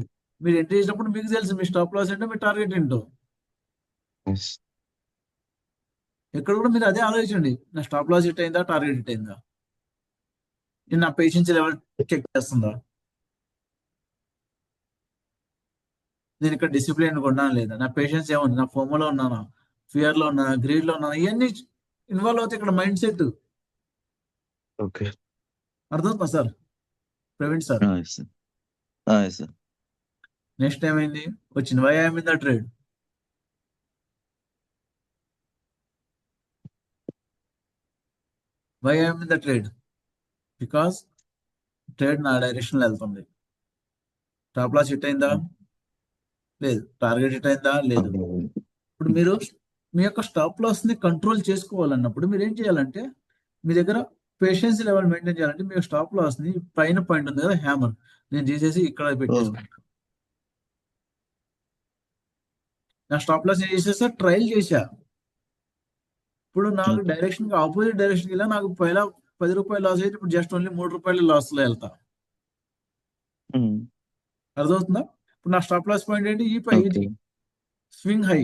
[SPEAKER 1] మీరు ఎంట్రీ చేసినప్పుడు మీకు తెలుసు మీ స్టాప్ లాస్ ఏంటో, మీ టార్గెట్ ఏంటో.
[SPEAKER 2] ఎస్.
[SPEAKER 1] ఎక్కడ కూడా మీరు అదే ఆలోచించండి, నా స్టాప్ లాస్ హిట్ అయిందా, టార్గెట్ హిట్ అయిందా, నేను నా పేషెన్స్ లెవెల్ చెక్ చేస్తుందా, నేను ఇక్కడ డిసిప్లిన్ ఉన్నానా లేదా, నా పేషెన్స్ ఏముంది, నా ఫోమోలో ఉన్నానా, ఫియర్ లో ఉన్నానా, గ్రీడ్ లో ఉన్నానా, ఇవన్నీ ఇన్వాల్వ్ అవుతాయి ఇక్కడ మైండ్ సెట్.
[SPEAKER 2] ఓకే.
[SPEAKER 1] అర్థమవుతుందా sir, Praveen sir?
[SPEAKER 3] Yes sir. Yes sir.
[SPEAKER 1] Next ఏమైంది వచ్చింది, why I'm in the trade. Why I'm in the trade because trade నా డైరెక్షన్ లో వెళ్తుంది. స్టాప్ లాస్ హిట్ అయిందా, లేదు. టార్గెట్ హిట్ అయిందా, లేదు. ఇప్పుడు మీరు మీ యొక్క స్టాప్ లాస్ ని కంట్రోల్ చేసుకోవాలన్నప్పుడు మీరు ఏం చేయాలంటే, మీ దగ్గర పేషెన్స్ లెవెల్ మెయింటైన్ చేయాలంటే, మీ స్టాప్ లాస్ ని పైన పాయింట్ ఉంది కదా హ్యామర్, నేను చేసేసి ఇక్కడ పెట్టేసుకుంటాను. నా స్టాప్ లాస్ ఏం చేసేసా, ట్రయల్ చేశా. ఇప్పుడు నాకు డైరెక్షన్ ఆపోజిట్ డైరెక్షన్ ఇలా నాకు పైన 10 రూపాయలు లాస్ అయితే ఇప్పుడు జస్ట్ ఓన్లీ 3 రూపాయలు లాస్ లో వెళ్తా. అర్థమవుతుందా? ఇప్పుడు నా స్టాప్ లాస్ పాయింట్ ఏంటి, ఈ పై ఇది స్వింగ్ హై.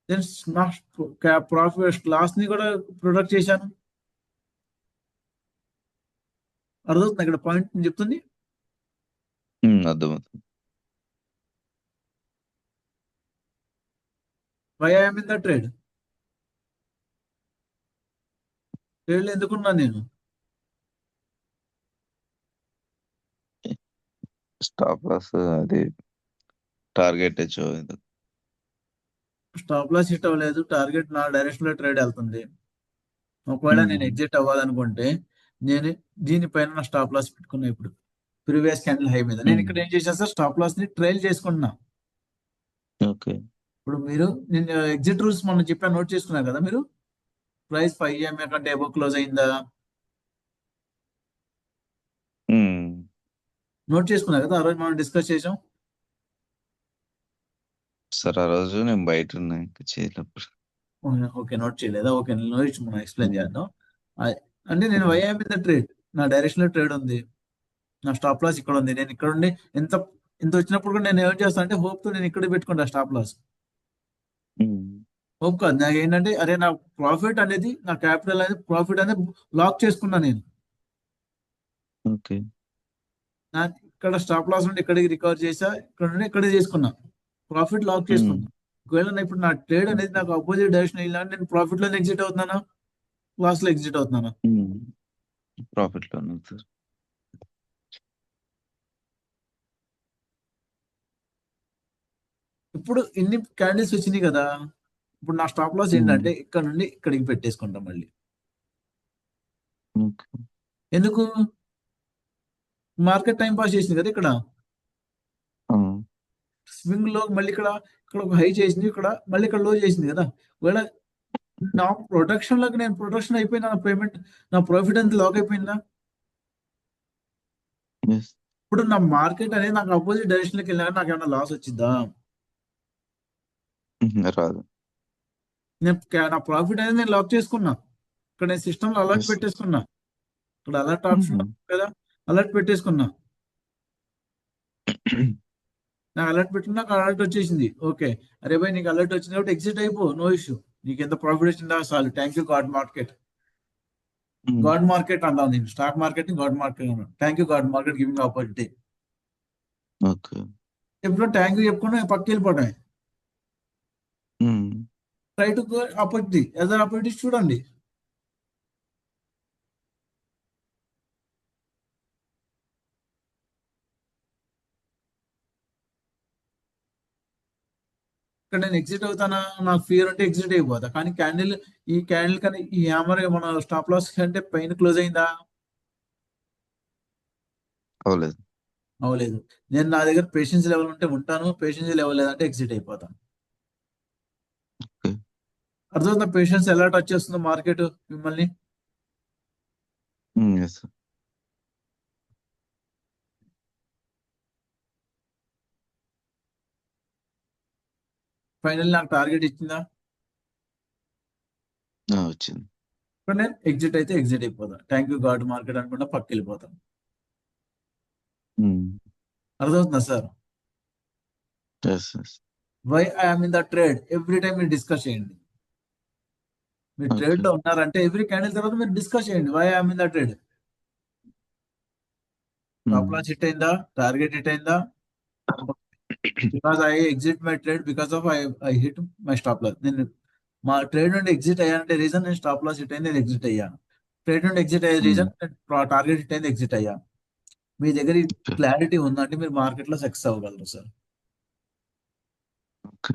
[SPEAKER 1] దెన్ నా ప్రాఫిట్ లాస్ ని కూడా ప్రొడక్ట్ చేశాను. అర్థమవుతుంది ఇక్కడ పాయింట్ నేను చెప్తుంది.
[SPEAKER 3] అర్థమవుతుంది.
[SPEAKER 1] Why I'm in the trade. Trade లో ఎందుకున్నాను నేను?
[SPEAKER 3] స్టాప్ లాస్ అది టార్గెట్
[SPEAKER 1] స్టాప్ లాస్ హిట్ అవ్వలేదు, టార్గెట్ నా డైరెక్షన్ లో ట్రేడ్ వెళ్తుంది. ఒకవేళ నేను ఎగ్జిట్ అవ్వాలనుకుంటే నేను దీనిపైన నా స్టాప్ లాస్ పెట్టుకున్నా. ఇప్పుడు ప్రీవియస్ క్యాండిల్ హై మీద నేను ఇక్కడ ఏం చేశాను సార్, స్టాప్ లాస్ ని ట్రైల్ చేసుకుంటున్నా.
[SPEAKER 3] ఓకే.
[SPEAKER 1] ఇప్పుడు మీరు నేను ఎగ్జిట్ రూల్స్ మనం చెప్పాను, నోట్ చేసుకున్నారు కదా మీరు. ప్రైస్ 5 EMA కంటే ఎబో క్లోజ్ అయిందా, నోట్ చేసుకున్నారు కదా, ఆ రోజు మనం డిస్కస్ చేసాం.
[SPEAKER 3] సార్ ఆ రోజు నేను బయట ఉన్నా, ఇంకా చేయలేప్పుడు.
[SPEAKER 1] ఓకే, నోట్ చేయలేదా? ఓకే, నోట్ మనం ఎక్స్ప్లెయిన్ చేద్దాం. అంటే నేను why I'm in the trade, నా డైరెక్షన్ లో ట్రేడ్ ఉంది, నా స్టాప్ లాస్ ఇక్కడ ఉంది. నేను ఇక్కడ ఉండి ఎంత ఇంత వచ్చినప్పుడు కూడా నేను ఏం చేస్తాను అంటే హోప్ తో నేను ఇక్కడ పెట్టుకుంటా స్టాప్ లాస్. హోప్ కాదు, నాకు ఏంటంటే అరే నా ప్రాఫిట్ అనేది, నా క్యాపిటల్ అనేది, ప్రాఫిట్ అనేది లాక్ చేసుకున్నా నేను.
[SPEAKER 3] ఓకే.
[SPEAKER 1] నా ఇక్కడ స్టాప్ లాస్ నుండి ఇక్కడికి రికవర్ చేసా, ఇక్కడ నుండి ఇక్కడ చేసుకున్నా, ప్రాఫిట్ లాక్ చేసుకున్నా. ఒకవేళ ఇప్పుడు నా ట్రేడ్ అనేది నాకు ఆపోజిట్ డైరెక్షన్ వెళ్ళినా నేను ప్రాఫిట్ లో ఎగ్జిట్ అవుతున్నానా, లాస్ లో ఎగ్జిట్ అవుతున్నానా?
[SPEAKER 3] ప్రాఫిట్ లో సార్.
[SPEAKER 1] ఇప్పుడు ఇన్ని క్యాండిల్స్ వచ్చినాయి కదా, ఇప్పుడు నా స్టాప్ లాస్ ఏంటంటే ఇక్కడ నుండి ఇక్కడికి పెట్టేసుకుంటాం మళ్ళీ. ఎందుకు? మార్కెట్ టైం పాస్ చేసింది కదా ఇక్కడ. స్వింగ్ లో మళ్ళీ ఇక్కడ ఇక్కడ ఒక హై చేసింది, ఇక్కడ మళ్ళీ ఇక్కడ లో చేసింది కదా. ఒకవేళ నా ప్రొటెక్షన్ లోకి నేను ప్రొటెక్షన్ అయిపోయిందా, నా పేమెంట్, నా ప్రాఫిట్ అంతా లాక్ అయిపోయిందా? ఇప్పుడు నా మార్కెట్ అనేది నాకు అపోజిట్ డైరెక్షన్ లోకి వెళ్ళినా నాకు ఏమైనా లాస్ వచ్చిందా?
[SPEAKER 3] రాదు.
[SPEAKER 1] నేను నా ప్రాఫిట్ అనేది నేను లాక్ చేసుకున్నా. ఇక్కడ నేను సిస్టమ్ లో అలర్ట్ పెట్టేసుకున్నా, ఇక్కడ అలర్ట్ ఆప్షన్ కదా, అలర్ట్ పెట్టేసుకున్నా. నాకు అలర్ట్ పెట్టుకున్నా, నాకు అలర్ట్ వచ్చేసింది. ఓకే, అరే భాయ్ నీకు అలర్ట్ వచ్చింది కాబట్టి ఎగ్జిట్ అయిపో, నో ఇష్యూ. నీకు ఎంత ప్రాఫిట్ వచ్చిందా చాలు, thank you god market. God market అంటాను నేను, స్టాక్ మార్కెట్ ని గాడ్ మార్కెట్ అన్నాను. Thank you god market giving opportunity. ఎప్పుడు థ్యాంక్ యూ చెప్పుకున్నా పక్కకి వెళ్ళిపోవటమే. Try to go opportunity, other opportunity చూడండి. ఇక్కడ నేను ఎగ్జిట్ అవుతానా, నాకు ఫియర్ ఉంటే ఎగ్జిట్ అయిపోతా. కానీ క్యాండిల్, ఈ క్యాండిల్ కానీ ఈ హ్యామర్ మన స్టాప్ లాస్ కంటే పైన క్లోజ్ అయిందా,
[SPEAKER 3] అవ్వలేదు.
[SPEAKER 1] అవ్వలేదు. నేను నా దగ్గర పేషెన్స్ లెవెల్ ఉంటే ఉంటాను, పేషెన్స్ లెవెల్ లేదంటే ఎగ్జిట్ అయిపోతాను.
[SPEAKER 3] ఓకే.
[SPEAKER 1] అర్థమవుతుందా పేషెన్స్ ఎలా టచ్ చేస్తుందో మార్కెట్ మిమ్మల్ని?
[SPEAKER 3] Yes sir.
[SPEAKER 1] ఫైనల్ నాకు టార్గెట్ ఇచ్చిందా?
[SPEAKER 3] వచ్చింది.
[SPEAKER 1] ఇప్పుడు నేను ఎగ్జిట్ అయితే ఎగ్జిట్ అయిపోతాను. థ్యాంక్ యూ గాడ్ మార్కెట్ అనుకుంటా పక్కకి వెళ్ళిపోతాను. అర్థమవుతుందా sir?
[SPEAKER 3] Yes yes.
[SPEAKER 1] Why I'm in the trade every time మీరు డిస్కస్ చేయండి. మీరు
[SPEAKER 3] ఓకే.
[SPEAKER 1] ట్రేడ్ లో ఉన్నారంటే ఎవ్రీ క్యాండిల్ తర్వాత మీరు డిస్కస్ చేయండి. Why I'm in the trade. Stop loss hit అయిందా? టార్గెట్ హిట్ అయిందా? Because I exit my trade because of I hit my stop loss. నేను మా ట్రేడ్ నుండి ఎగ్జిట్ అయ్యానంటే రీజన్ నేను స్టాప్ లాస్ హిట్ అయింది, నేను ఎగ్జిట్ అయ్యా. ట్రేడ్ నుండి ఎగ్జిట్ అయ్యే రీజన్ టార్గెట్ హిట్ అయింది, ఎగ్జిట్ అయ్యా. మీ దగ్గర క్లారిటీ ఉందంటే మీరు మార్కెట్ లో సక్సెస్ అవ్వగలరు సార్.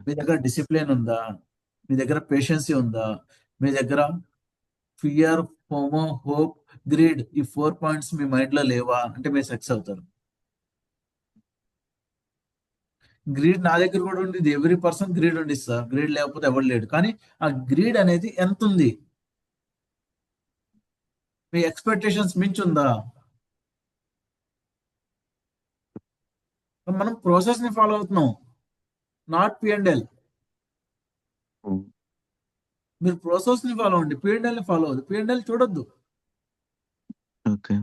[SPEAKER 1] మీ దగ్గర డిసిప్లిన్ ఉందా? మీ దగ్గర పేషెన్సీ ఉందా? మీ దగ్గర ఫియర్, ఫోమో, హోప్, గ్రీడ్ ఈ 4 పాయింట్స్ మీ మైండ్ లో లేవా అంటే మీరు సక్సెస్ అవుతారు. గ్రీడ్ నా దగ్గర కూడా ఉండేది. ఎవ్రీ పర్సన్ గ్రీడ్ ఉంది సార్. గ్రీడ్ లేకపోతే ఎవరు లేడు. కానీ ఆ గ్రీడ్ అనేది ఎంత ఉంది? మీ ఎక్స్పెక్టేషన్స్ మించి ఉందా? మనం ప్రాసెస్ ని ఫాలో అవుతున్నాం, నాట్ P&L. మీరు ప్రాసెస్ ని ఫాలో అవ్వండి, P&L ని ఫాలో అవ్వదు. P&L చూడొద్దు.
[SPEAKER 3] ఓకే.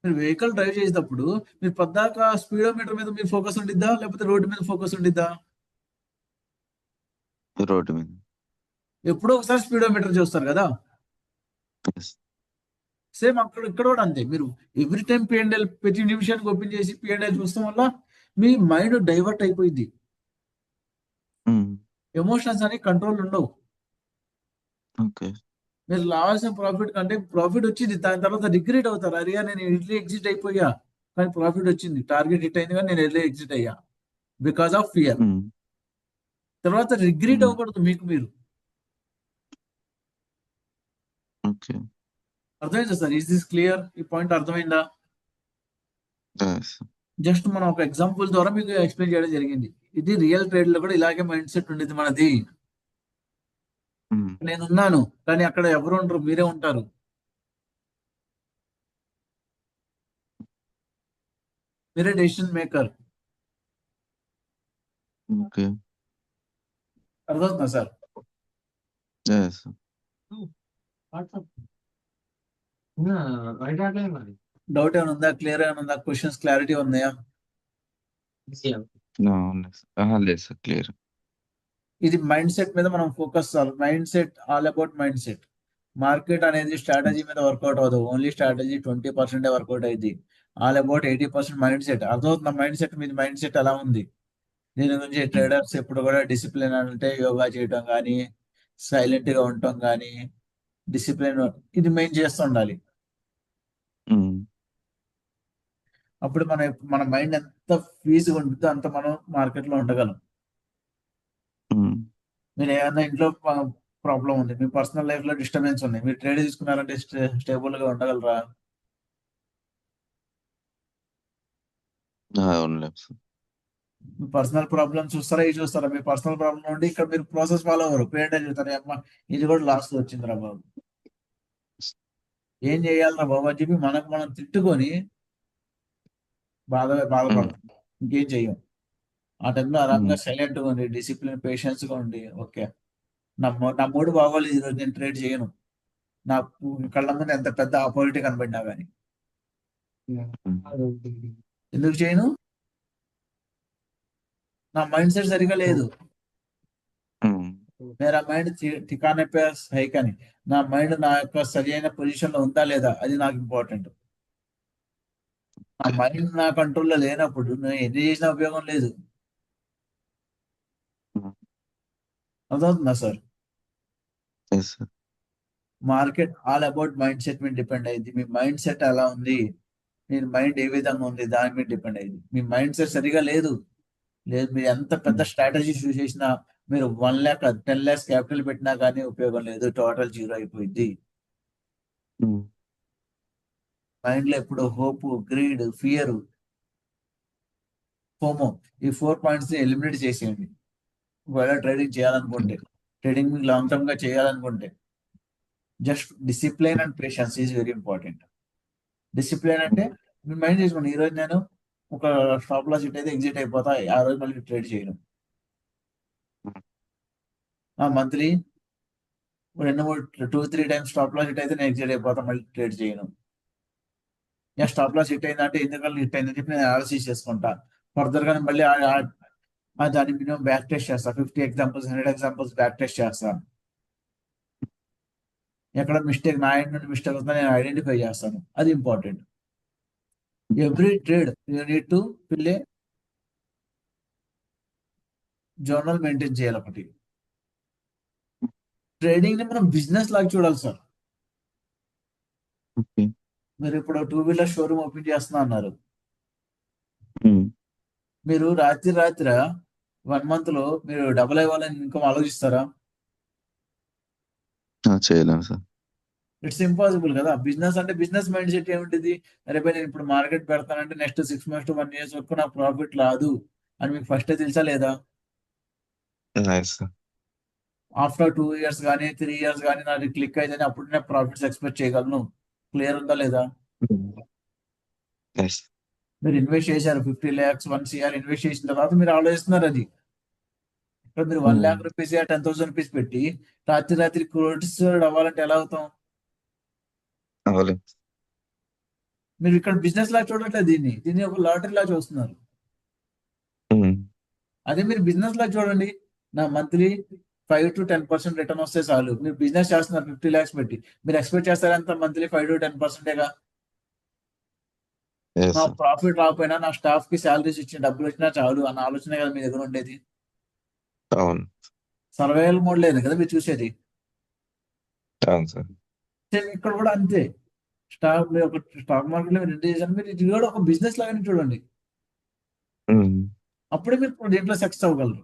[SPEAKER 1] మీరు వెహికల్ డ్రైవ్ చేసేటప్పుడు మీరు పద్దాక స్పీడోమీటర్ మీద మీరు ఫోకస్ ఉండిద్దా లేకపోతే రోడ్డు మీద ఫోకస్ ఉండిద్దా?
[SPEAKER 3] రోడ్డు మీద.
[SPEAKER 1] ఎప్పుడో ఒకసారి స్పీడోమీటర్ చూస్తారు కదా.
[SPEAKER 3] ఎస్.
[SPEAKER 1] సేమ్ ఇక్కడ కూడా అంతే. మీరు ఎవ్రీ టైం P&L ప్రతి నిమిషానికి ఓపెన్ చేసి P&L చూస్తాం వల్ల మీ మైండ్ డైవర్ట్ అయిపోయింది. ఎమోషన్స్ అని కంట్రోల్ ఉండవు.
[SPEAKER 3] ఓకే.
[SPEAKER 1] మీరు లాస్ ప్రాఫిట్ కంటే ప్రాఫిట్ వచ్చింది, దాని తర్వాత రిగ్రెట్ అవుతారు. అరే నేను ఎర్లీ ఎగ్జిట్ అయిపోయా, కానీ ప్రాఫిట్ వచ్చింది, టార్గెట్ హిట్ అయింది కానీ నేను ఎర్లీ ఎగ్జిట్ అయ్యా బికాస్ ఆఫ్ ఫియర్. తర్వాత రిగ్రెట్ అవ్వకూడదు మీకు మీరు.
[SPEAKER 3] ఓకే.
[SPEAKER 1] అర్థమైందా సార్? Is this clear? ఈ పాయింట్ అర్థమైందా?
[SPEAKER 3] ఎస్.
[SPEAKER 1] జస్ట్ మనం ఒక ఎగ్జాంపుల్ ద్వారా మీకు ఎక్స్ప్లెయిన్ చేయడం జరిగింది. ఇది రియల్ ట్రేడ్ లో కూడా ఇలాగే మైండ్ సెట్ ఉండేది మనది. నేనున్నాను కానీ అక్కడ ఎవరు ఉండరు, మీరే ఉంటారు. మీరే డెసిషన్ మేకర్.
[SPEAKER 3] ఓకే.
[SPEAKER 1] అర్థమవుతుందా సార్?
[SPEAKER 3] ఎస్.
[SPEAKER 1] డౌట్ ఏమైనా ఉందా? క్లియర్ ఏమైనా ఉందా? క్వశ్చన్స్ క్లారిటీ ఉన్నాయా?
[SPEAKER 3] లేదు సార్, క్లియర్.
[SPEAKER 1] ఇది మైండ్ సెట్ మీద మనం ఫోకస్ చేయాలి. Mind set all about mind set. Market అనేది స్ట్రాటజీ మీద వర్కౌట్ అవ్వదు. ఓన్లీ స్ట్రాటజీ 20% వర్కౌట్ అయింది. All about 80% mind set. అర్థమవుతుంది మైండ్ సెట్ మీద మైండ్ సెట్ ఎలా ఉంది? దీని గురించి ట్రేడర్స్ ఎప్పుడు కూడా డిసిప్లిన్ అంటే యోగా చేయడం కానీ, సైలెంట్ గా ఉండటం కానీ, డిసిప్లిన్ ఇది మెయిన్ చేస్తూ ఉండాలి. అప్పుడు మన మైండ్ ఎంత ఫీజుగా ఉంటుందో అంత మనం మార్కెట్ లో ఉండగలం. మీరు ఏమైనా ఇంట్లో ప్రాబ్లం ఉంది, మీ పర్సనల్ లైఫ్ లో డిస్టర్బెన్స్ ఉంది, మీరు ట్రేడ్ తీసుకున్నారంటే స్టేబుల్ గా ఉండగలరా?
[SPEAKER 3] ఉండలేము సార్.
[SPEAKER 1] మీ పర్సనల్ ప్రాబ్లమ్ చూస్తారా, ఇది చూస్తారా? మీ పర్సనల్ ప్రాబ్లం ఉండి ఇక్కడ మీరు ప్రాసెస్ ఫాలో అవ్వరు, P&L చూస్తారు. అమ్మ ఇది కూడా లాస్ వచ్చిందిరా బాబు, ఏం చేయాలరా బాబు అని చెప్పి మనకు మనం తిట్టుకొని బాధపడతాం. ఇంకేం చెయ్యం. ఆ టైంలో ఆరాంగా సైలెంట్ గా ఉండి, డిసిప్లిన్ పేషెన్స్ గా ఉండి, ఓకే నా మూడు బాగోలేదు ఈరోజు, నేను ట్రేడ్ చేయను. నాకు కళ్ళ ముందు ఎంత పెద్ద ఆపర్చునిటీ కనబడినా కానీ ఎందుకు చేయను? నా మైండ్ సెట్ సరిగా లేదు. మేరా మైండ్ ఠికానే పే హై కానీ నా మైండ్ నా యొక్క సరి అయిన పొజిషన్ లో ఉందా లేదా, అది నాకు ఇంపార్టెంట్. నా మైండ్ నా కంట్రోల్లో లేనప్పుడు నేను ఎన్ని చేసినా ఉపయోగం లేదు. అర్థమవుతుందా sir? Market all about mind set మీద డిపెండ్ అయింది. మీ మైండ్ సెట్ ఎలా ఉంది, మీ మైండ్ ఏ విధంగా ఉంది దాని మీద డిపెండ్ అయింది. మీ మైండ్ సెట్ సరిగా లేదు, మీరు ఎంత పెద్ద స్ట్రాటజీ యూజ్ చేసినా, మీరు 1 lakh 10 lakhs క్యాపిటల్ పెట్టినా కానీ ఉపయోగం లేదు, టోటల్ జీరో అయిపోయింది. మైండ్ లో ఎప్పుడు హోప్, గ్రీడ్, ఫియర్ ఫోమో ఈ 4 పాయింట్స్ ని ఎలిమినేట్ చేసేయండి. ఒకవేళ ట్రేడింగ్ చేయాలనుకుంటే, ట్రేడింగ్ లాంగ్ టర్మ్ గా చేయాలనుకుంటే just discipline and patience is very important. Discipline అంటే మీరు మైండ్ చేసుకోండి, ఈ రోజు నేను ఒక స్టాప్ లాస్ హిట్ అయితే ఎగ్జిట్ అయిపోతా, ఆ రోజు మళ్ళీ ట్రేడ్ చేయను. Monthly 2-3 times stop loss hit అయితే నేను ఎగ్జిట్ అయిపోతా, మళ్ళీ ట్రేడ్ చేయను. నేను స్టాప్ లాస్ హిట్ అయిందంటే ఎందుకని హిట్ అయిందని చెప్పి నేను అనాలిసిస్ చేసుకుంటా. ఫర్దర్ గా మళ్ళీ దాని మినిమం బ్యాక్ టెస్ట్ చేస్తా. 50 ఎగ్జాంపుల్స్ 100 ఎగ్జాంపుల్స్ బ్యాక్ టెస్ట్ చేస్తాను. ఎక్కడ మిస్టేక్ నా ఎండ్ నుండి మిస్టేక్ వస్తుందో నేను ఐడెంటిఫై చేస్తాను. అది important. Every trade you need to fill A journal maintain చేయాలి. ఒకటి ట్రేడింగ్ ని మనం బిజినెస్ లాగా చూడాలి సార్.
[SPEAKER 3] ఓకే.
[SPEAKER 1] మీరు ఇప్పుడు 2 వీలర్ షోరూమ్ ఓపెన్ చేస్తున్నా అన్నారు.
[SPEAKER 3] హ్మ్.
[SPEAKER 1] మీరు రాత్రి 1 మంత్ లో మీరు డబుల్ అవ్వాలని ఇన్కమ్ ఆలోచిస్తారా?
[SPEAKER 3] చేయలేము సార్.
[SPEAKER 1] ఇట్స్ ఇంపాసిబుల్ కదా. బిజినెస్ అంటే బిజినెస్ మైండ్ సెట్ ఏముంటుంది, అరే భయ్ నేను ఇప్పుడు market పెడతానంటే next 6 months to 1 year వరకు నాకు ప్రాఫిట్ రాదు అని మీకు ఫస్ట్ తెలుసా లేదా?
[SPEAKER 3] Nice sir.
[SPEAKER 1] ఆఫ్టర్ 2 years కానీ 3 years కానీ నాది క్లిక్ అయితేనే అప్పుడు నేను ప్రాఫిట్స్ ఎక్స్పెక్ట్ చేయగలను. క్లియర్ ఉందా లేదా?
[SPEAKER 3] నైస్.
[SPEAKER 1] మీరు ఇన్వెస్ట్ చేశారు 50 lakhs 1 crore ఇన్వెస్ట్ చేసిన తర్వాత మీరు ఆలోచిస్తున్నారు అది. ఇక్కడ మీరు 1 lakh rupees 10,000 rupees పెట్టి రాత్రి క్రోడ్స్ అవ్వాలంటే ఎలా అవుతాం?
[SPEAKER 3] అవ్వలేదు.
[SPEAKER 1] మీరు ఇక్కడ బిజినెస్ లా చూడట్లేదు, దీన్ని ఒక లాటరీ లా చూస్తున్నారు.
[SPEAKER 3] హ్మ్.
[SPEAKER 1] అదే మీరు బిజినెస్ లా చూడండి, నా మంత్లీ 5 to 10% రిటర్న్ వస్తే చాలు. మీరు బిజినెస్ చేస్తున్నారు 50 lakhs పెట్టి, మీరు ఎక్స్పెక్ట్ చేస్తారంత మంత్లీ 5 to 10%గా.
[SPEAKER 3] Yes,
[SPEAKER 1] నా
[SPEAKER 3] sir.
[SPEAKER 1] ప్రాఫిట్ రాకపోయినా నా స్టాఫ్ కి శాలరీస్ ఇచ్చిన డబ్బులు వచ్చినా చాలు అన్న ఆలోచన కదా మీ దగ్గర ఉండేది.
[SPEAKER 3] అవును.
[SPEAKER 1] సర్వైవల్ మోడ్ లేదు కదా మీరు చూసేది.
[SPEAKER 3] అవును సార్.
[SPEAKER 1] సేమ్ ఇక్కడ కూడా అంతే. స్టాక్ మార్కెట్ లో మీరు ఎంటర్ చేశారు, మీరు ఇది కూడా ఒక బిజినెస్ లాగానే చూడండి.
[SPEAKER 3] హ్మ్.
[SPEAKER 1] అప్పుడే మీరు దీంట్లో సక్సెస్ అవ్వగలరు.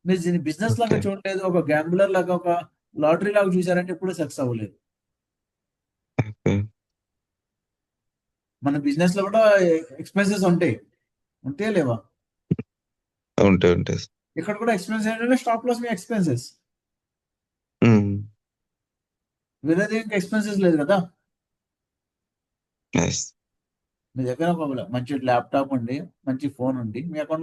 [SPEAKER 1] మీరు దీన్ని బిజినెస్ లాగా
[SPEAKER 3] ఓకే.
[SPEAKER 1] చూడలేదు, ఒక గ్యాంబులర్ లాగా ఒక లాటరీ లాగా చూసారంటే ఎప్పుడు సక్సెస్ అవ్వలేదు.
[SPEAKER 3] ఓకే.
[SPEAKER 1] మన బిజినెస్ లో కూడా ఎక్స్పెన్సెస్ ఉంటాయి లేవా?
[SPEAKER 3] ఉంటాయి సార్.
[SPEAKER 1] ఇక్కడ కూడా ఎక్స్పెన్స్ ఏంటంటే స్టాప్ లాస్ మీ ఎక్స్పెన్సెస్.
[SPEAKER 3] హ్మ్.
[SPEAKER 1] వేరేది ఇంకా ఎక్స్పెన్సెస్ లేదు కదా.
[SPEAKER 3] నైస్.
[SPEAKER 1] మీ దగ్గర ఒక మంచి ల్యాప్టాప్ ఉండి మంచి ఫోన్ ఉండి మీ అకౌంట్